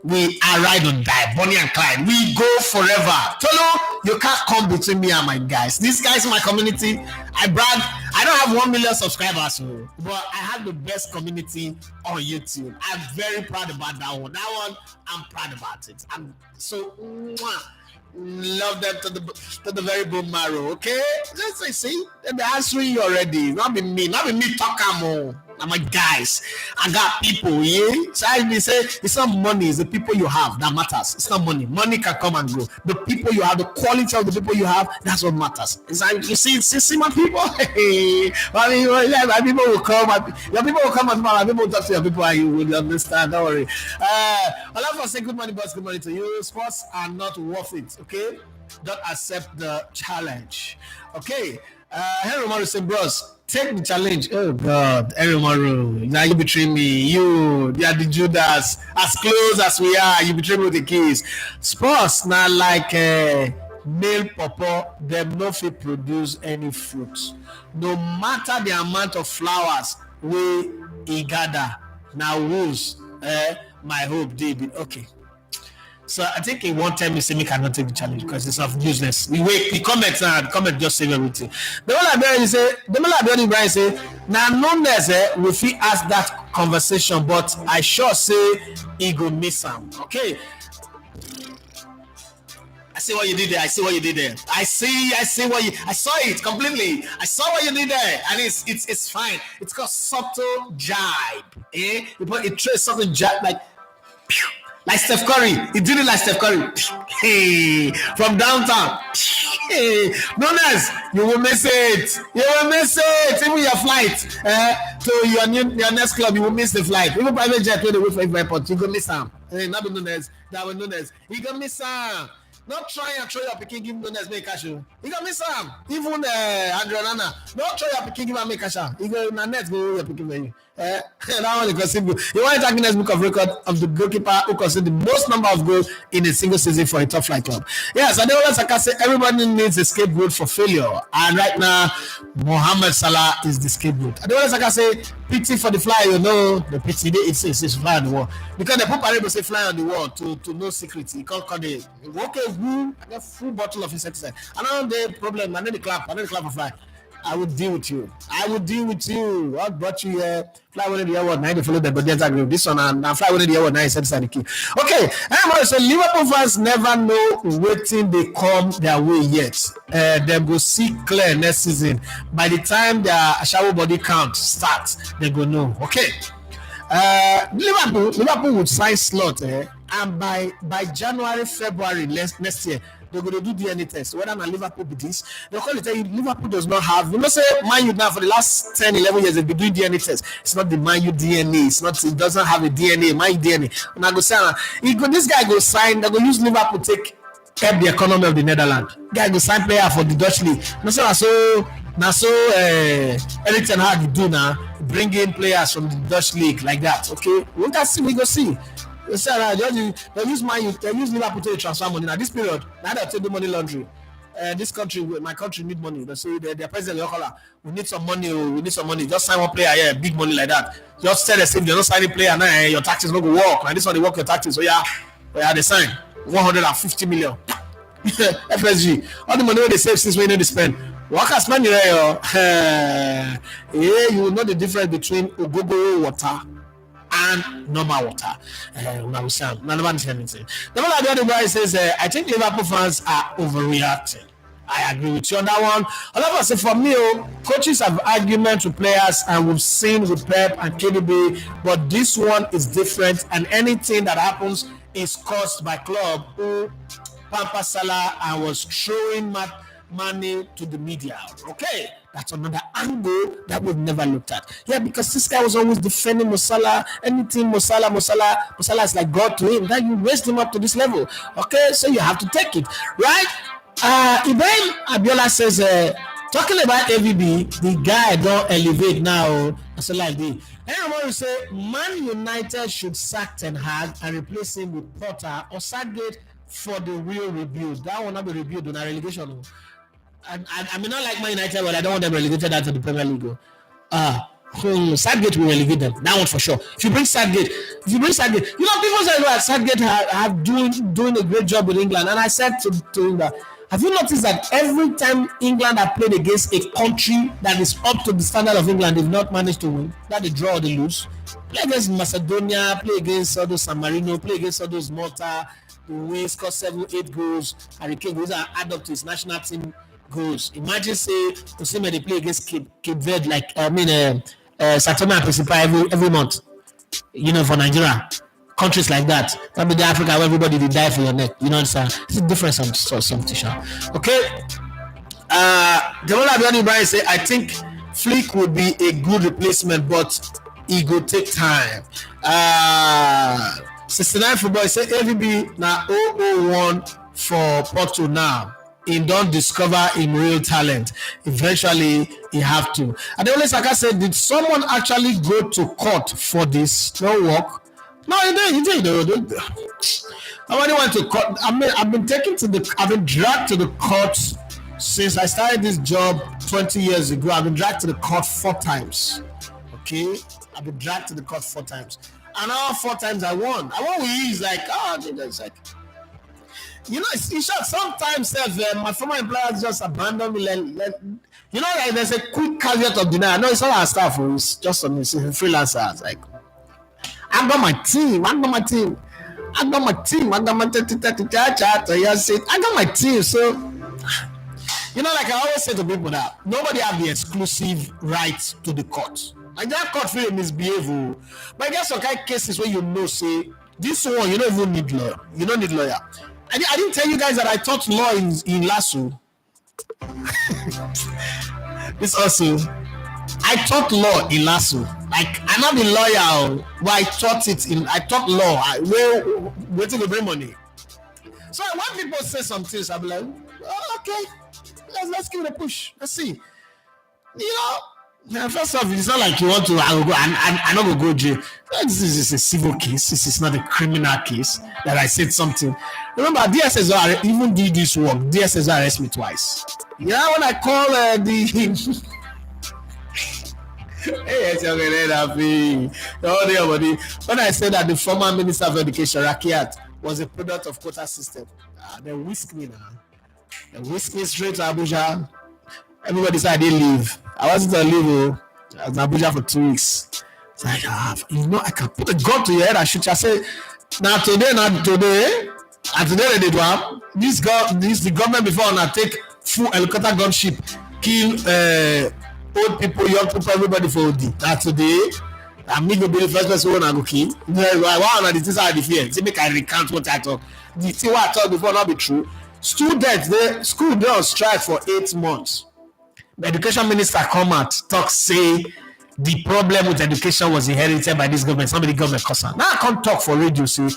we are ride or die, Bonnie and Clyde. We go forever. Tolo, you can't come between me and my guys. These guys in my community, I brag. I don't have 1 million subscribers, but I have the best community on YouTube. I'm very proud about that one. That one, I'm proud about it. I'm so love them to the very bone marrow. Okay, let's say, see, they're answering you already. Not be me talking more. I'm like, guys, I got people, yeah. So I say it's not money, it's the people you have that matters. It's not money. Money can come and go. The people you have, the quality of the people you have, that's what matters. It's like, you see my people. My people will come. Your people will come and my people will talk to your people and you will understand. Don't worry. I'll have to say good morning, boss. Good morning to you. Sports are not worth it. Okay, don't accept the challenge. Okay. Henry Maru say, bros, take the challenge. Oh God, Henry Maru, now you betray me. You are the Judas. As close as we are, you betray me with the keys. Sports now like male pawpaw, them no fit produce any fruits. No matter the amount of flowers we gather. Now who's my hope, David? Okay. So I think in one time you say me cannot take the challenge because it's of useless. We wait, the comments now, the comment just save everything. The Abiodun Brian say, now nonetheless, we fit ask that conversation, but I sure say he go miss some. Okay. I see what you did there. I saw it completely. I saw what you did there, and it's fine. It's called subtle jibe. It traces something jibe like Steph Curry. He did it like Steph Curry. Hey, from downtown. Hey, Nunes, you will miss it. Even your flight to your next club, you will miss the flight. Even private jet when they wait for the airport, you go miss them. Hey, not be Nunes, that was Nunes. You go miss them. Not try and throw your picking, give Nunes make cash. You go miss them. Even Andrew Nana, not try your picking, give him make cash. You go Nanette go your picking menu. That one is simple. You want to take Guinness Book of Record of the goalkeeper who conceded the most number of goals in a single season for a top flight club. Yes, and always like I say, everybody needs a scapegoat for failure. And right now, Mohamed Salah is the scapegoat. And always like I say, pity for the fly, the pity it's fly on the wall. Because the Pope Arabo say fly on the wall to no secret. He can't call the full bottle of insecticide. And now the problem, and then the clap for fly. I will deal with you. What brought you here? Fly one of the award, now they follow the Godetta group. This one and fly one of the award, now he said the key. Okay, I'm so Liverpool fans never know waiting they come their way yet. They go see clear next season. By the time their shower body count starts, they go know. Okay. Liverpool would sign slot, and by January, February next year. They're going to do DNA test. Whether not Liverpool be this, they'll call it. Liverpool does not have. Say Man U now for the last 10, 11 years they've been doing DNA tests. It's not the Man U DNA. It doesn't have a DNA. Man U DNA. And I go say, this guy go sign. They go use Liverpool take help the economy of the Netherlands. Guy go sign player for the Dutch league. So anything hard you do now, bring in players from the Dutch league like that. Okay, we go see. They use Liverpool to transfer money. Now this period, now they take the money laundry. This country, my country need money. They say their president, we need some money. Just sign one player here, big money like that. Just tell us if you're not signing player now, your taxes not go work. Now this one they work your taxes. So they sign 150 million. FSG, all the money they save since we need to spend. Workers money there. You will know the difference between Ogogoro water and normal water. The other guy says, I think Liverpool fans are overreacting. I agree with you on that one. However, say for me, coaches have arguments with players, and we've seen with Pep and KDB, but this one is different, and anything that happens is caused by club who pamper Salah and was throwing money to the media. Okay, that's another angle that we've never looked at. Yeah, because this guy was always defending Mo Salah. Anything Mo Salah is like God to him. That you raised him up to this level. Okay, so you have to take it, right? Ibrahim Abiola says, talking about AVB, the guy don't elevate now. So like the everyone say Man United should sack Ten Hag and replace him with Potter or Southgate for the real rebuild. That will not be rebuild on a relegation. I mean, not like Man United, but I don't want them relegated out to the Premier League. Southgate will relegate them. That one for sure. If you bring Southgate, you know, people say that Southgate have doing a great job with England, and I said to him that, have you noticed that every time England have played against a country that is up to the standard of England, they've not managed to win? That they draw or they lose. Play against Macedonia, play against all those San Marino, play against all those Malta, they win, score 7-8 goals, Harry Kane goes and add up to his national team goals. Imagine say Osimhen they play against Cape Verde, like Satoma and Principe every month. You know, for Nigeria, countries like that. That be the Africa where everybody they die for your neck. You know what I'm saying? It's a different some t-shirt. Okay. Jamal Abiani Brian say I think Flick would be a good replacement, but it go take time. 69 football say AVB now 001 for Porto now. He don't discover him real talent. Eventually, he have to. And the only Saka said, did someone actually go to court for this? No work. No, he did. Nobody went to court. I've been dragged to the court since I started this job 20 years ago. I've been dragged to the court 4 times. Okay, I've been dragged to the court 4 times, and all 4 times I won. I won with ease. Like, it's like. You know, it's short. Sometimes my former employers just abandon me. You know, like there's a quick caveat of denial. No, it's not our staff. It's just some freelancers. Like, I got my team. I got my team. So, you know, like I always say to people that nobody have the exclusive right to the court. Like that court feel misbehave. But I guess some kind of cases where you know, say, this one, you don't even need lawyer. You don't need lawyer. I didn't tell you guys that I taught law in LASU. This also, I taught law in LASU. Like, I'm not a lawyer, but I taught law. Waiting to bring money. So when people say some things, I'll be like, oh, okay, let's give it a push. Let's see. You know, first off, it's not like you want to, I'm not going to go jail. This is a civil case. This is not a criminal case that I said something. Remember, DSSR even did this work. DSSR arrested me twice. Yeah, when I call the when I said that the former Minister of Education, Rakiat, was a product of quota system, they whisked me now. They whisked me straight to Abuja. Everybody said I didn't leave. I wasn't going to leave. I was in Abuja for 2 weeks. It's like, you know, I can put a gun to your head and shoot you. I said, not today. And today they did one. This the government before now take full helicopter gunship, kill old people, young people, everybody for OD. Now today, I'm going to be the first person when I go kill. One of the things I fear. See, make I recount what I talk. The thing what I talked before not be true. School they on strike for 8 months. The education minister come out talk say the problem with education was inherited by this government. Somebody government cause now I can't talk for radio. See.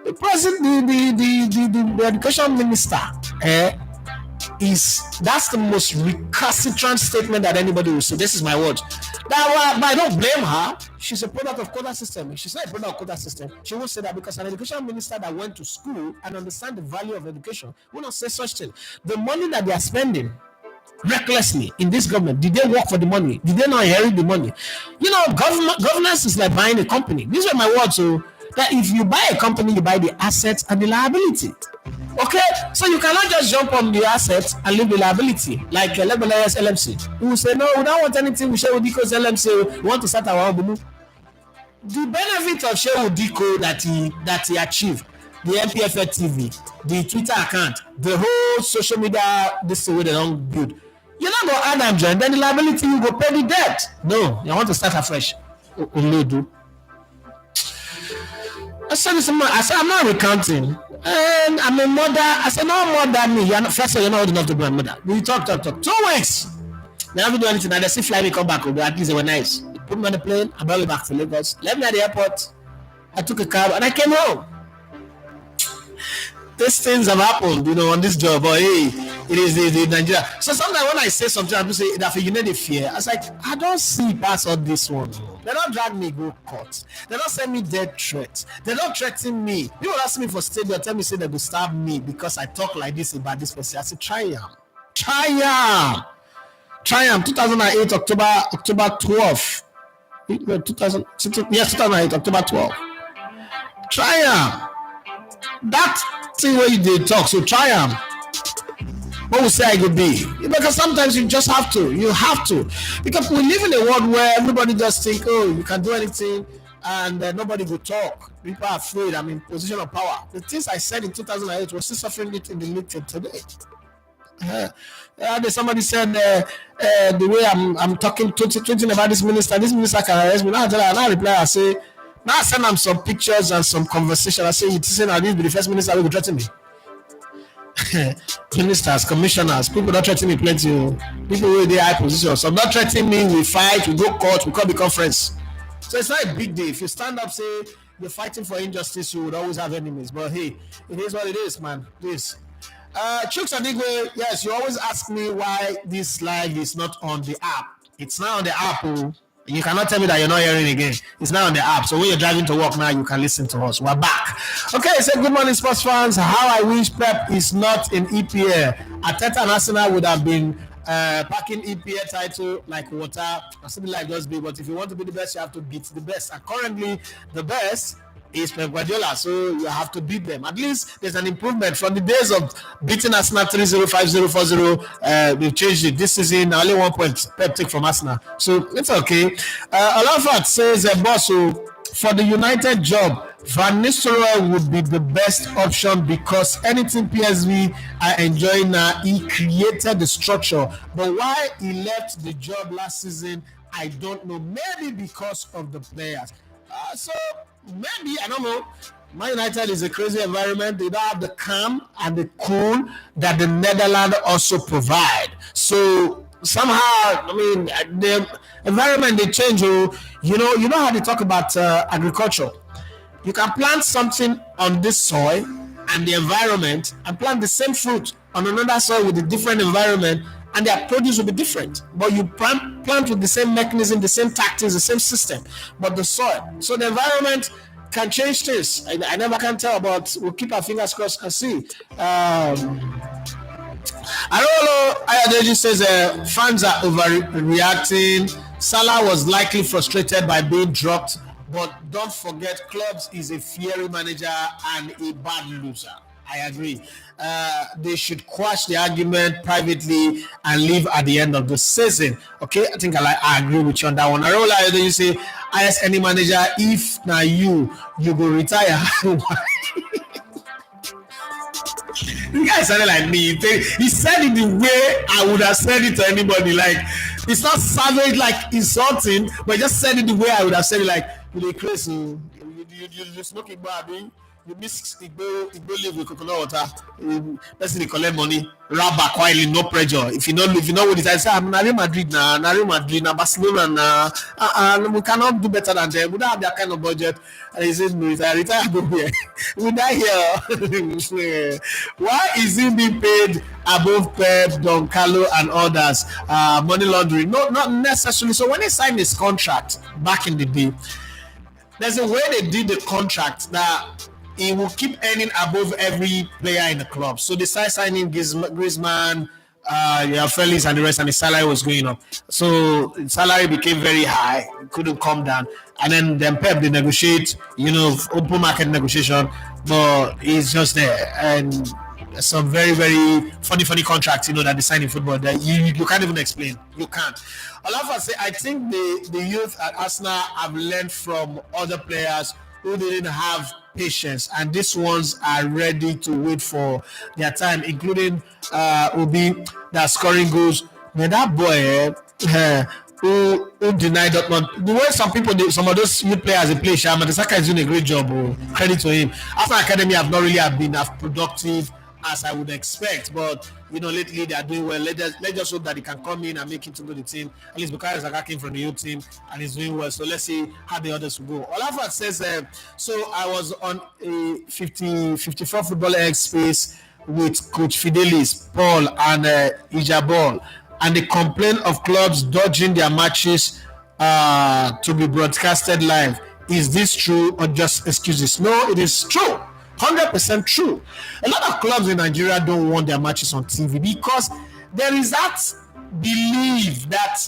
The president, the education minister, that's the most recalcitrant statement that anybody will say. This is my word. But I don't blame her. She's a product of quota system. She's not a product of quota system. She won't say that because an education minister that went to school and understand the value of education will not say such thing. The money that they are spending recklessly in this government, did they work for the money? Did they not inherit the money? You know, governance is like buying a company. These are my words. So that if you buy a company, you buy the assets and the liability. Okay, so you cannot just jump on the assets and leave the liability. Like Lebanon LMC, we will say no, we don't want anything. We share with Dico's LMC. We want to start our own business. The benefit of share with Dico that he achieved, the MPFL TV, the Twitter account, the whole social media, this way they don't build. You're not gonna add them join. Then the liability you go pay the debt. No, you want to start afresh. I said, I'm not recounting. And I'm a mother. I said, no more than me. You're not, first of all, you're not old enough to be a mother. We talk. 2 weeks. They haven't done anything. And they still fly me come back. At least they were nice. Put me on the plane. I brought me back to Lagos. Left me at the airport. I took a cab and I came home. These things have happened, on this job. But hey, it is the Nigeria. So sometimes when I say something, people say that you need the fear. I was like, I don't see past all this one. They don't drag me go court. They don't send me death threats. They don't threaten me. People ask me for stadium, tell me say they will stab me because I talk like this about this person. I say triumph. 2008 October 12. 2008 October 12. Triumph. That thing where you did talk, so triumph. What we say I could be? Because sometimes you just have to. You have to. Because we live in a world where everybody just think, oh, you can do anything and nobody will talk. People are afraid. I'm in position of power. The things I said in 2008 was still suffering it in the LinkedIn today. Somebody said the way I'm talking about this minister can arrest me. Now I reply, I say, now I send them some pictures and some conversation. I say, you say now this be the first minister who will threaten me. Ministers, commissioners, people don't threaten me plenty. People with the high position. Some not threatening me, we fight, we go court, we call the conference. So it's not a big deal. If you stand up, say you're fighting for injustice, you would always have enemies. But hey, it is what it is, man. This. Chooks and Igwe, yes, you always ask me why this live is not on the app. It's now on the app. You cannot tell me that you're not hearing again. It's now on the app. So when you're driving to work now, you can listen to us. We're back. Okay, so good morning, sports fans. How I wish Pep is not in EPL. Arteta and Arsenal would have been packing EPL title like water. Or something like just be. But if you want to be the best, you have to beat the best. And currently, the best is Pep Guardiola, so you have to beat them. At least there's an improvement from the days of beating Arsenal 3-0, 5-0, 4-0. We've changed it. This season, only 1 point Pep take from Arsenal, so it's okay. Alafat says, boss, for the United job, Van Nistelrooy would be the best option because anything PSV are enjoying now, he created the structure. But why he left the job last season, I don't know. Maybe because of the players. So maybe, I don't know. Man United is a crazy environment. They don't have the calm and the cool that the Netherlands also provide. So somehow, I mean, the environment they change. You know how they talk about agriculture. You can plant something on this soil and the environment, and plant the same fruit on another soil with a different environment, and their produce will be different. But you plant with the same mechanism, the same tactics, the same system, but the soil. So the environment can change this. I never can tell, but we'll keep our fingers crossed and see. Arolo Ayadeji says fans are overreacting. Salah was likely frustrated by being dropped, but don't forget, Klopp is a fiery manager and a bad loser. I agree. They should quash the argument privately and leave at the end of the season. Okay, I think I agree with you on that one. Arola, you say, I ask any manager, if now you go retire. The guy sounded like me. He said it the way I would have said it to anybody. Like, it's not savage, like insulting, but he just said it the way I would have said it. Like, you crazy, you smoke Igbo, you mix Igbo live with coconut water. Person they collect money, rub back quietly, no pressure. If you know what it is, I say I'm Real Madrid now, Barcelona now, we cannot do better than them. We don't have that kind of budget. And he says, no, I retire go here. We die here. Why is he being paid above Pep, Don Carlo, and others? Money laundering? No, not necessarily. So when he signed his contract back in the day, there's a way they did the contract that he will keep earning above every player in the club. So they started signing Griezmann, Felix, and the rest, and the salary was going up. So the salary became very high, it couldn't come down. And then Pep, they negotiate, open market negotiation, but he's just there. And some very, very funny contracts, that they sign in football that you can't even explain. You can't. I say, I think the youth at Arsenal have learned from other players who didn't have patience, and these ones are ready to wait for their time, including Obi, that scoring goals. Man, that boy, who denied Dortmund. The way some people, some of those youth players, they play, Shaman, the Saka is doing a great job. Oh, credit to him. After academy, have not really been as productive as I would expect, but lately they are doing well. Let's just hope that he can come in and make it to the team. At least because Saka came from the youth team and he's doing well. So let's see how the others will go. Olafat says, so I was on a 54 Football X space with Coach Fidelis, Paul, and Ijabol, and they complain of clubs dodging their matches to be broadcasted live. Is this true or just excuses? No, it is true. 100% true. A lot of clubs in Nigeria don't want their matches on TV because there is that belief that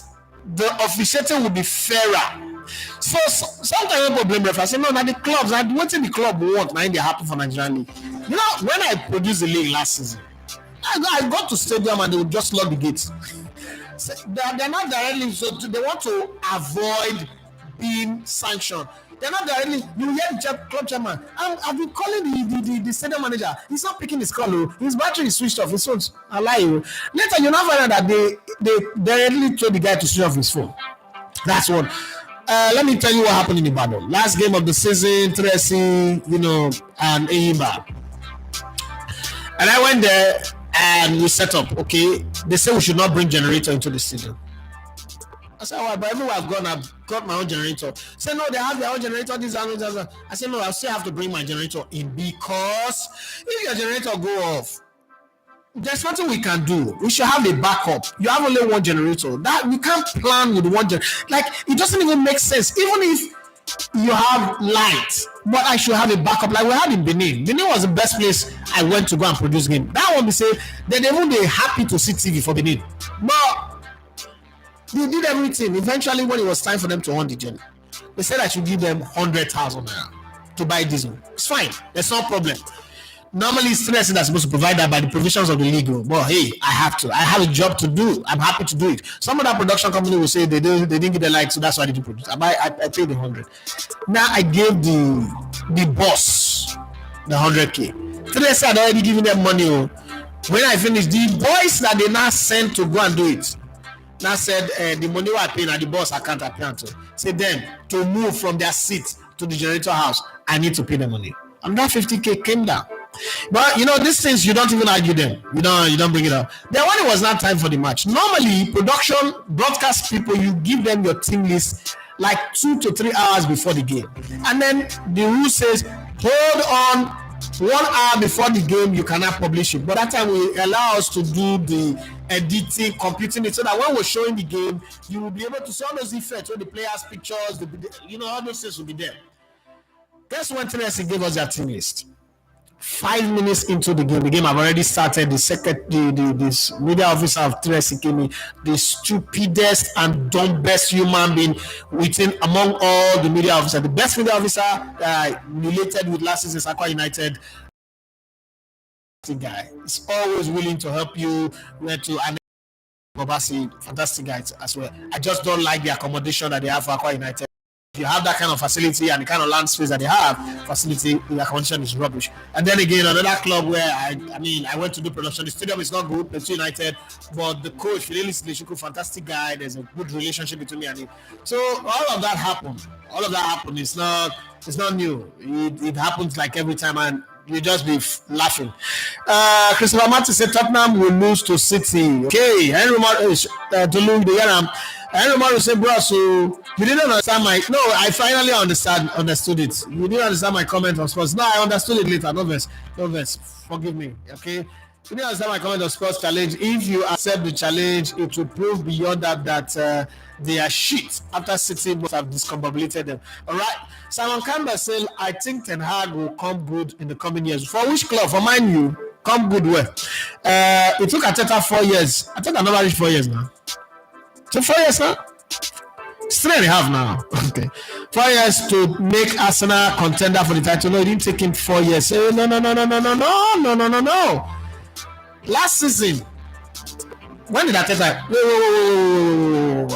the officiating will be fairer. So sometimes people blame referees. Say no, now the clubs, and what the club want, now they happen for Nigerian league. When I produced the league last season, I got to stadium and they would just lock the gates. So they're not directly, so they want to avoid being sanctioned. They're not directly. You hear the club chairman. I've been calling the stadium manager. He's not picking his call. His battery is switched off. His phone's a lie. Later, you now find out that they directly told the guy to switch off his phone. That's one. Let me tell you what happened in Ibadan. Last game of the season, Tracy, and Eyimba. And I went there and we set up. Okay, they say we should not bring generator into the stadium. I said, well, but everywhere I've gone, I've got my own generator. Say, no, they have their own generator, this and that. I said, no, I still have to bring my generator in because if your generator go off, there's nothing we can do. We should have a backup. You have only one generator. That we can't plan with one generator. Like, it doesn't even make sense. Even if you have light, but I should have a backup. Like we had in Benin. Benin was the best place I went to go and produce game. That one, they say, they won't be happy to see TV for Benin. But they did everything. Eventually, when it was time for them to own the gen, they said I should give them 100,000 naira to buy diesel. It's fine. There's no problem. Normally, it's Stress that's supposed to provide that by the provisions of the league. But hey, I have to. I have a job to do. I'm happy to do it. Some of that production company will say they didn't get the light, so that's why they didn't produce. I paid the 100. Now I gave the boss the 100K. Stress had already given them money. When I finished, the boys that they now sent to go and do it, now said the money I pay and the boss account I pay to. Say them to move from their seat to the generator house, I need to pay the money. And that 50K came down. But these things you don't even argue them. You don't bring it up. Then when it was not time for the match, normally production broadcast people, you give them your team list like 2 to 3 hours before the game. And then the rule says hold on 1 hour before the game, you cannot publish it. But that time we allow us to do the editing, computing it, so that when we're showing the game, you will be able to see all those effects, all the players' pictures, all those things will be there. Guess when Tracy gave us their team list? 5 minutes into the game have already started. This media officer of Tracy came in, the stupidest and dumbest human being among all the media officers. The best media officer related with last season's Aqua United guy. He's always willing to help you where to, and Bobasi, fantastic guy as well. I just don't like the accommodation that they have for Aqua United. If you have that kind of facility and the kind of land space that they have, the accommodation is rubbish. And then again, another club where I went to do production. The stadium is not good, Manchester United, but the coach, Fidelis Leshuku, fantastic guy. There's a good relationship between me and him. So all of that happened. It's not new. It happens like every time, and you just be laughing. Christopher Martin said Tottenham will lose to City. Okay, Henry Maru said, bro, so you didn't understand I finally understood it. You didn't understand my comment on sports. No, I understood it later. No verse. Forgive me. Okay. You didn't understand my comment on sports challenge. If you accept the challenge, it will prove beyond that they are shit after City must have discombobulated them. All right. Simon Campbell said, I think Ten Hag will come good in the coming years. For which club? For Man U, come good where? It took Arteta 4 years. I think I never reached 4 years now. So 4 years now? 3.5 now. Okay. 4 years to make Arsenal contender for the title. No, it didn't take him 4 years. No. Last season, when did Arteta?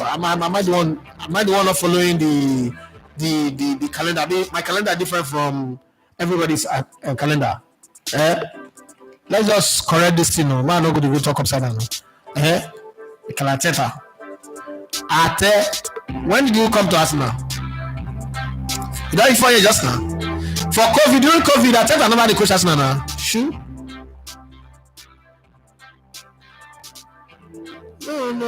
Am I the one not following the calendar? My calendar different from everybody's calendar. Let's just correct this thing. Man, I'm not going to talk upside down. Arteta. Ate, when did you come to Arsenal? You don't 4 years just now. For COVID, during COVID, Arteta never the coach Arsenal now. Sure. No.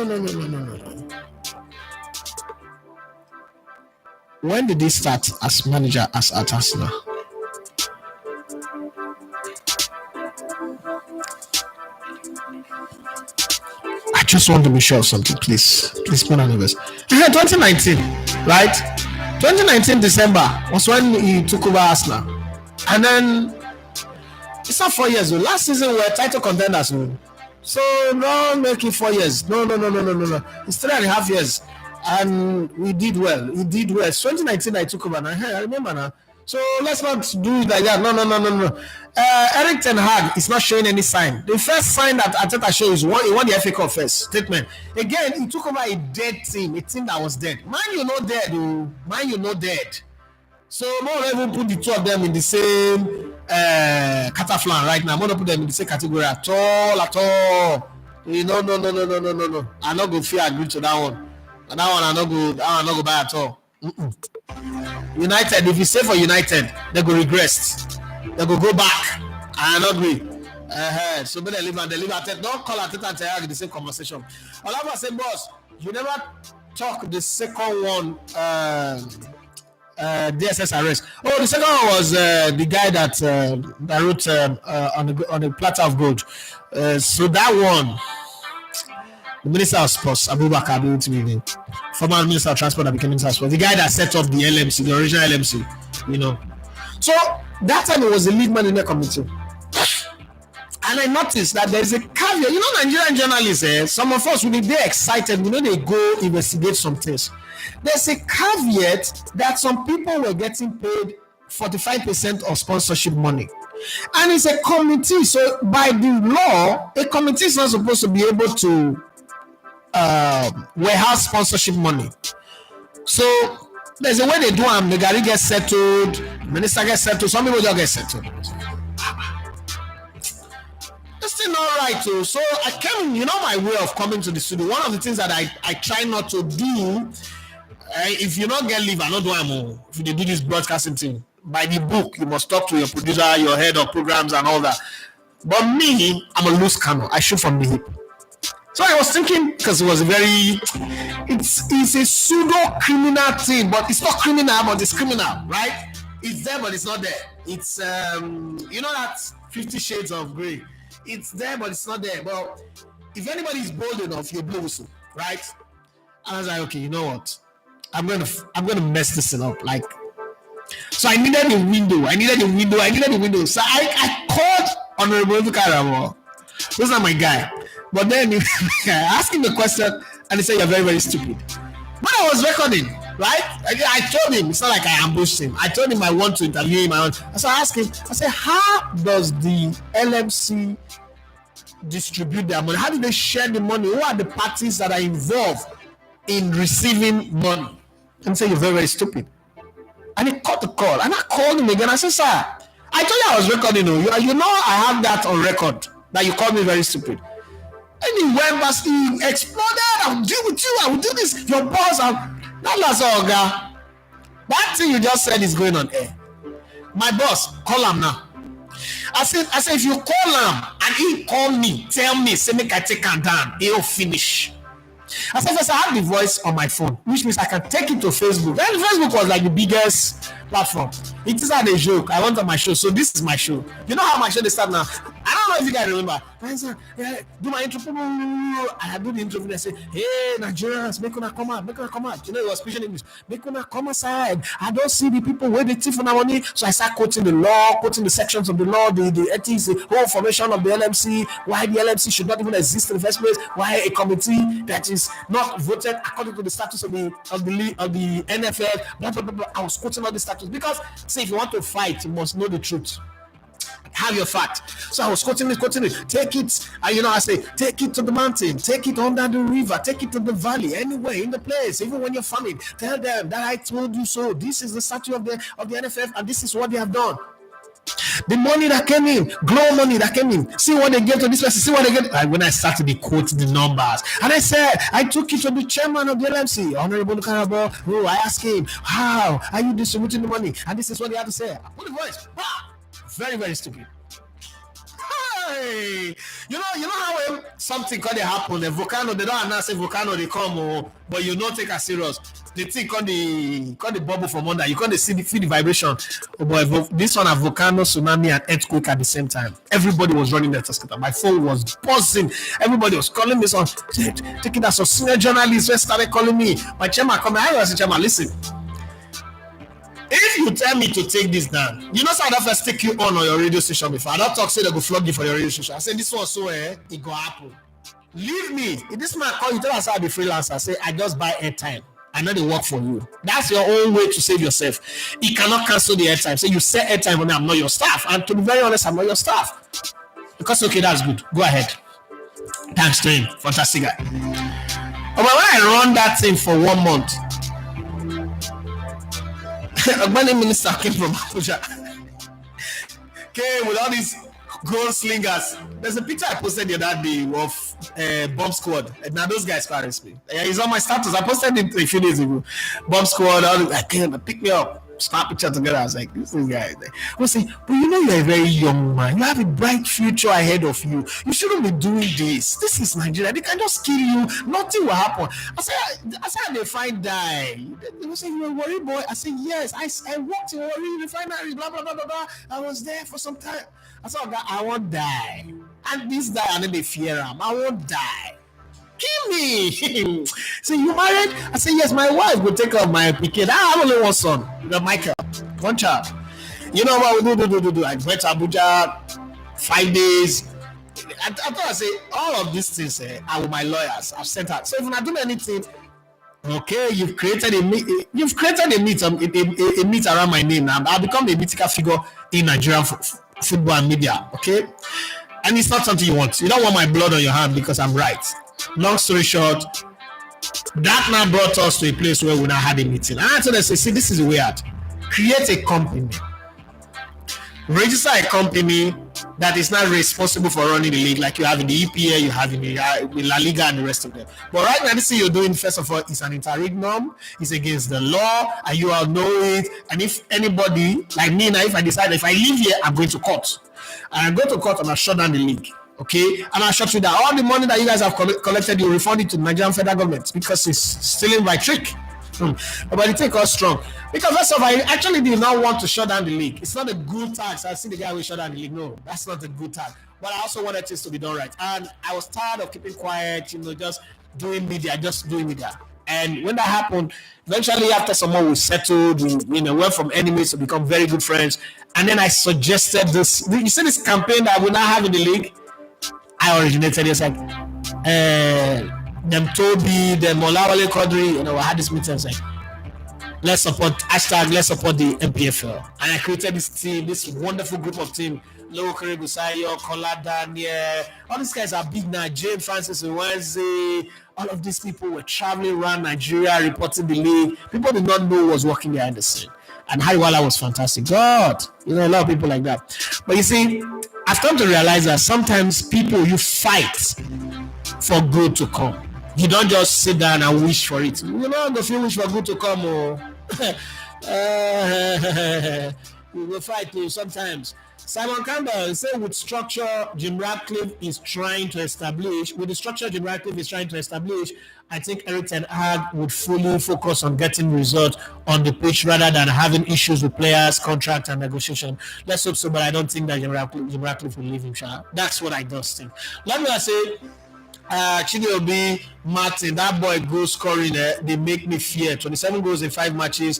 When did he start as manager at Arsenal? I just want to be sure of something, please. Please, put on the best. 2019, right? 2019 December was when he took over Arsenal. And then it's not 4 years. Last season we were title contenders. So no, make it 4 years. No. It's 3.5 years. And we did well. He did well. 2019 I took over. I remember now. So let's not do it like that. No. Eric Ten Hag is not showing any sign. The first sign that Arteta shows is he won the FA Cup first. Statement. Again, he took over a dead team, a team that was dead. Man, you know dead. Man, you know dead. So more even put the two of them in the same cataflan right now. I'm not put them in the same category at all. You know, no. I'm not going to agree to that one. And that one I'm not go buy at all. United, if you say for United, they go regress. They go back. I don't agree. So when they leave Arteta, don't call Arteta and Ten Hag the same conversation. All of us say, boss, you never talk the second one. DSS arrest. Oh, the second one was the guy that wrote on the platter of gold. So that one. The Minister of Sports, Abubakar Abdul, former Minister of Transport that became Minister of Sports, the guy that set up the LMC, the original LMC, you know. So that time it was the lead man in the committee. And I noticed that there's a caveat. You know, Nigerian journalists, some of us, when they're excited, you know, they go investigate some things. There's a caveat that some people were getting paid 45% of sponsorship money. And it's a committee. So by the law, a committee is not supposed to be able to warehouse sponsorship money. So there's a way they do them. The guy gets settled, the minister gets settled, some people just get settled. That's still not right too. So I came, you know, my way of coming to the studio. One of the things that I try not to do, if you not get leave, I not do them. If you do this broadcasting thing, by the book, you must talk to your producer, your head of programs and all that. But me, I'm a loose cannon. I shoot from the hip. So I was thinking, because it was it's a pseudo criminal thing, but it's not criminal, but it's criminal, right? It's there, but it's not there. It's you know that 50 Shades of Grey. It's there, but it's not there. But if anybody is bold enough, you'll blow whistle, right? And I was like, okay, you know what? I'm gonna mess this thing up. Like, so I needed a window. So I called Honorable Karamo. Those are my guy. But then I asked him a question and he said, you're very, very stupid. But I was recording, right? I told him, it's not like I ambushed him. I told him I want to interview him. So I asked him, I said, how does the LMC distribute their money? How do they share the money? Who are the parties that are involved in receiving money? And he said, you're very, very stupid. And he cut the call. And I called him again. I said, sir, I told you I was recording. You know I have that on record, that you called me very stupid. And he went past, he exploded. I will deal with you. I will do this. Your boss. That's all, guy. That thing you just said is going on air. My boss, call him now. I said, if you call him and he call me, tell me, say make I take him down, he'll finish. I said, first, I have the voice on my phone, which means I can take it to Facebook. And Facebook was like the biggest platform. It is not a joke. I went on my show, so this is my show. You know how my show they start now? I don't know if you guys remember. I said, do my intro. I do the intro and I say, hey, Nigerians, make una come out. You know, it was speaking English. Make una come aside. I don't see the people where they thief on our money. So I start quoting the law, quoting the sections of the law, the ethics, the whole formation of the LMC, why the LMC should not even exist in the first place, why a committee that is not voted according to the status of the NFL, blah, blah, blah, blah. I was quoting all the status because, say, if you want to fight, you must know the truth. Have your fact. So I was quoting it. Take it, I say, take it to the mountain, take it under the river, take it to the valley, anywhere in the place, even when you're farming. Tell them that I told you so. This is the statute of the NFF, and this is what they have done. The money that came in, glow money that came in. See what they gave to this person. See what they get. When I started to quote the numbers, and I said, I took it to the chairman of the LMC, Honorable Nukarabo. Oh, I asked him, how are you distributing the money? And this is what he had to say. I put the voice. Very, very stupid. Hey, you know how something can happen. A volcano, they don't announce a volcano they come, but you don't take it serious. The thing called the bubble from under. You can't feel the vibration. Oh boy, this one a volcano, tsunami, and earthquake at the same time. Everybody was running their scooter. My phone was buzzing. Everybody was calling me. So taking that. So senior journalists started calling me. My chairman come. I was the chairman. Listen. If you tell me to take this down, you know, so I don't first take you on your radio station before. I don't talk, say they go flog you for your radio station. I say this one so it go happen. Leave me. If this man call you, tell us I'll be freelancer. I say I just buy airtime. I know they work for you. That's your own way to save yourself. You cannot cancel the airtime. So you say airtime when I'm not your staff. And to be very honest, I'm not your staff. Because okay, that's good. Go ahead. Thanks to him. Fantastic guy. But when I run that thing for 1 month, a minister came from Abuja. Came with all these gold slingers. There's a picture I posted the other day of Bomb Squad. Now those guys can't me. He's on my status. I posted it a few days ago. Bomb Squad. I came, pick me up. Snap picture together. I was like, this is guy. I was saying, but you know you're a very young man. You have a bright future ahead of you. You shouldn't be doing this. This is Nigeria. They can just kill you. Nothing will happen. I said they find die. They will say, you're a worry boy. I said, yes. I worked in worry refineries, blah, blah, blah, blah, blah. I was there for some time. I said, I won't die. And this die, and then they fear him. I won't die. Kill me. So you married? I said, yes, my wife will take care of my kid. I have only one son, Michael, one child. You know what we do? I went to Abuja 5 days. I thought I say all of these things are with my lawyers. I've sent out. So if I do anything, okay, you've created a meet around my name now. I've become a mythical figure in Nigerian football and media. Okay, and it's not something you want. You don't want my blood on your hand because I'm right. Long story short, that now brought us to a place where we now had a meeting. And I told them, see, this is weird. Create a company. Register a company that is not responsible for running the league like you have in the EPA, you have in the La Liga and the rest of them. But right now, this thing you're doing, first of all, is an interregnum. It's against the law, and you all know it. And if anybody, like me now, if I decide, if I leave here, I'm going to court. And I go to court and I shut down the league. Okay, and I shot you that all the money that you guys have collected, you refund it to the Nigerian federal government because it's stealing by trick. But it take us strong because first of all, I actually did not want to shut down the league. It's not a good tax. I see the guy who shut down the league. No, that's not a good tax. But I also wanted things to be done right, and I was tired of keeping quiet. Just doing media. And when that happened, eventually after someone was settled, we went from enemies to become very good friends. And then I suggested this. You see this campaign that we now have in the league. I originated. It's like them Toby, them Olawale Quadri. I had this meeting. It's like let's support the MPFL, and I created this team, this wonderful group of team. Low Busayo, Kola Daniel, all these guys are big now. James Francis Wednesday, all of these people were traveling around Nigeria, reporting the league. People did not know who was working behind the scene. And Hariwala was fantastic. God, a lot of people like that. But you see, I've come to realize that sometimes people, you fight for good to come. You don't just sit down and wish for it. If you wish for good to come, you will fight too sometimes. Simon Campbell said with structure Jim Ratcliffe is trying to establish, I think Eric Ten Hag would fully focus on getting results on the pitch rather than having issues with players, contract and negotiation. Let's hope so, but I don't think that Jim Ratcliffe will leave him. That's what I just think. Let me say, Chidobe Martin, that boy goal scoring, they make me fear. 27 goals in 5 matches.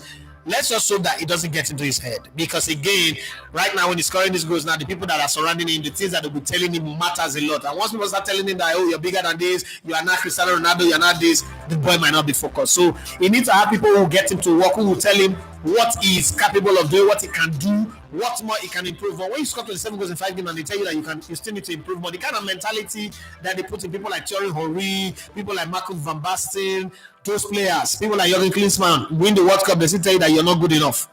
Let's just hope that it doesn't get into his head. Because again, right now when he's scoring these goals, now the people that are surrounding him, the things that they'll be telling him matters a lot. And once people start telling him that, oh, you're bigger than this, you are not Cristiano Ronaldo, you're not this, the boy might not be focused. So he needs to have people who get him to work, who will tell him what he is capable of doing, what he can do what more he can improve. But when you score 27 goals in 5 games and they tell you that you still need to improve more, the kind of mentality that they put in people like Thierry Henry, people like Marco van Basten, those players, people like Jurgen Klinsmann win the World Cup, they still tell you that you're not good enough.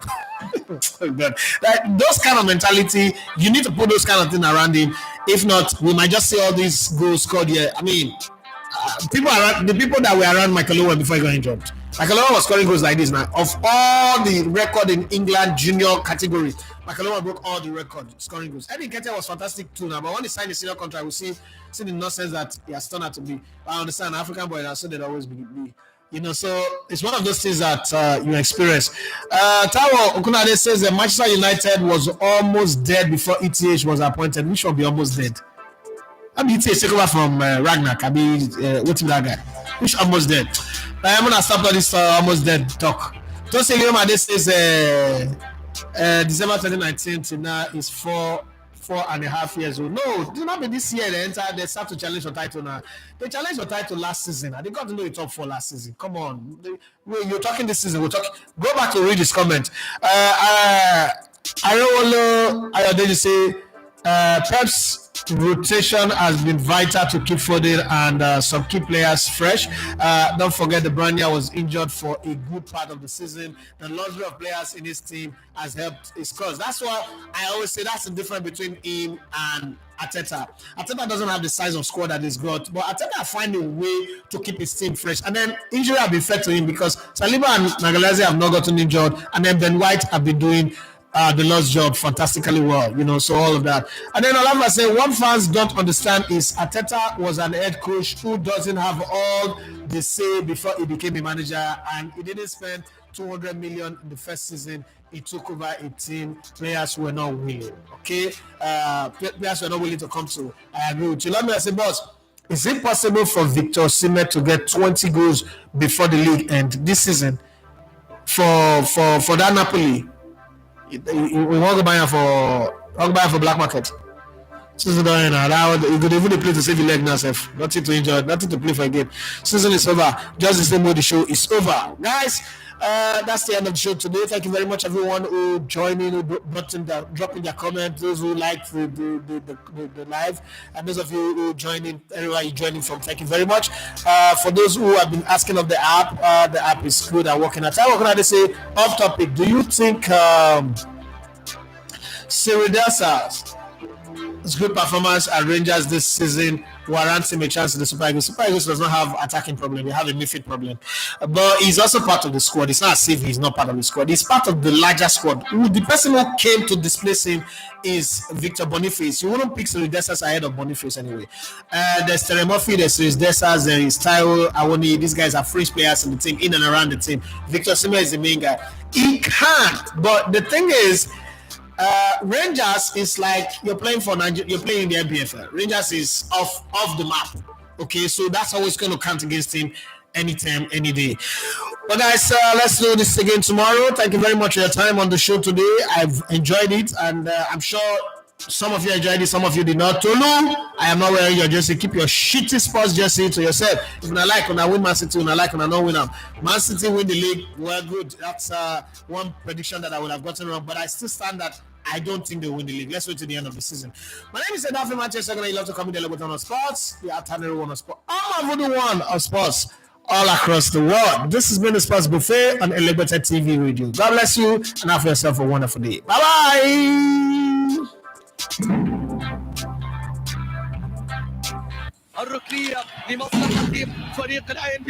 Like, those kind of mentality, you need to put those kind of things around him. If not, we might just see all these goals scored here. I mean, the people that were around Michael Owen before he got injured. Michael Owen was scoring goals like this now. Of all the record in England junior category, Michael Owen broke all the record scoring goals. Eddie Nketiah was fantastic too now, but when he signed the senior contract, we see the nonsense that he has turned out to be. I understand African boy, that's so they'd always be. So it's one of those things that you experience. Taiwo Okunade says that Manchester United was almost dead before ETH was appointed. Which one be almost dead? I mean, ETH take over from Ragnar. I mean, what's that guy? Which almost dead? I'm gonna stop all this almost dead talk. Don't say Leomade says December 2019 to now is 4.5 years old. No, do not be this year. They start to challenge your title now. They challenged your title last season. They got to know the top 4 last season. Come on, you're talking this season. We're talking. Go back to read this comment. Arewolo Ayodele say Pep's rotation has been vital to keep Foden and some key players fresh. Don't forget the Brania was injured for a good part of the season. The luxury of players in his team has helped his cause. That's why I always say that's the difference between him and Arteta. Arteta doesn't have the size of squad that he's got, but Arteta find a way to keep his team fresh. And then injury have been fair to him because Saliba and Magalhaes have not gotten injured, and then Ben White have been doing the Lord's job fantastically well, so all of that. And then Olava said, what fans don't understand is Arteta was an head coach who doesn't have all the say before he became a manager, and he didn't spend 200 million in the first season. He took over a team. Players were not willing. Okay, players were not willing to come to. I agree with you. Let me say, boss, is it possible for Victor Osimhen to get 20 goals before the league end this season for that Napoli? We want to buy him for black market. Season done now. You could even play to save your leg now, self. Nothing to injure, nothing to play for again. Season is over. Just the same way the show is over, guys. That's the end of the show today. Thank you very much, everyone who joined in, who dropping their comments, those who liked the live, and those of you who joined in, everywhere you joining from. Thank you very much. For those who have been asking of the app is good and working. At what can I say? Off topic. Do you think Siridasa's good performance at Rangers this season warrants him a chance in the Super Eagles? Super Eagles does not have attacking problem; they have a midfield problem. But he's also part of the squad. It's not as if he's not part of the squad. He's part of the larger squad. The person who came to displace him is Victor Boniface. You wouldn't pick Siridasa's ahead of Boniface anyway. There's Terry Murphy, there's Siridasa's, there is Taiwo Awoni. These guys are French players in the team, in and around the team. Victor Osimhen is the main guy. He can't. But the thing is, Rangers is like you're playing for Nigeria, you're playing in the NPFL. Rangers is off the map. Okay, so that's always going to count against him anytime, any day. But guys, let's do this again tomorrow. Thank you very much for your time on the show today. I've enjoyed it, and I'm sure some of you enjoyed it, some of you did not. Tolu, I am not wearing your jersey. Keep your shitty sports jersey to yourself. If you like, when I win Man City, when I like, when I not win them. Man City win the league, well, good. That's one prediction that I would have gotten wrong, but I still stand that I don't think they'll win the league. Let's wait to the end of the season. My name is Edafi Manchester. You love to come in the on sports. The alternative one of sports. I'm a voodoo one of sports all across the world. This has been the Sports Buffet on Elevated TV Radio. God bless you and have yourself a wonderful day. Bye-bye. الركنية لمصلحة فريق العين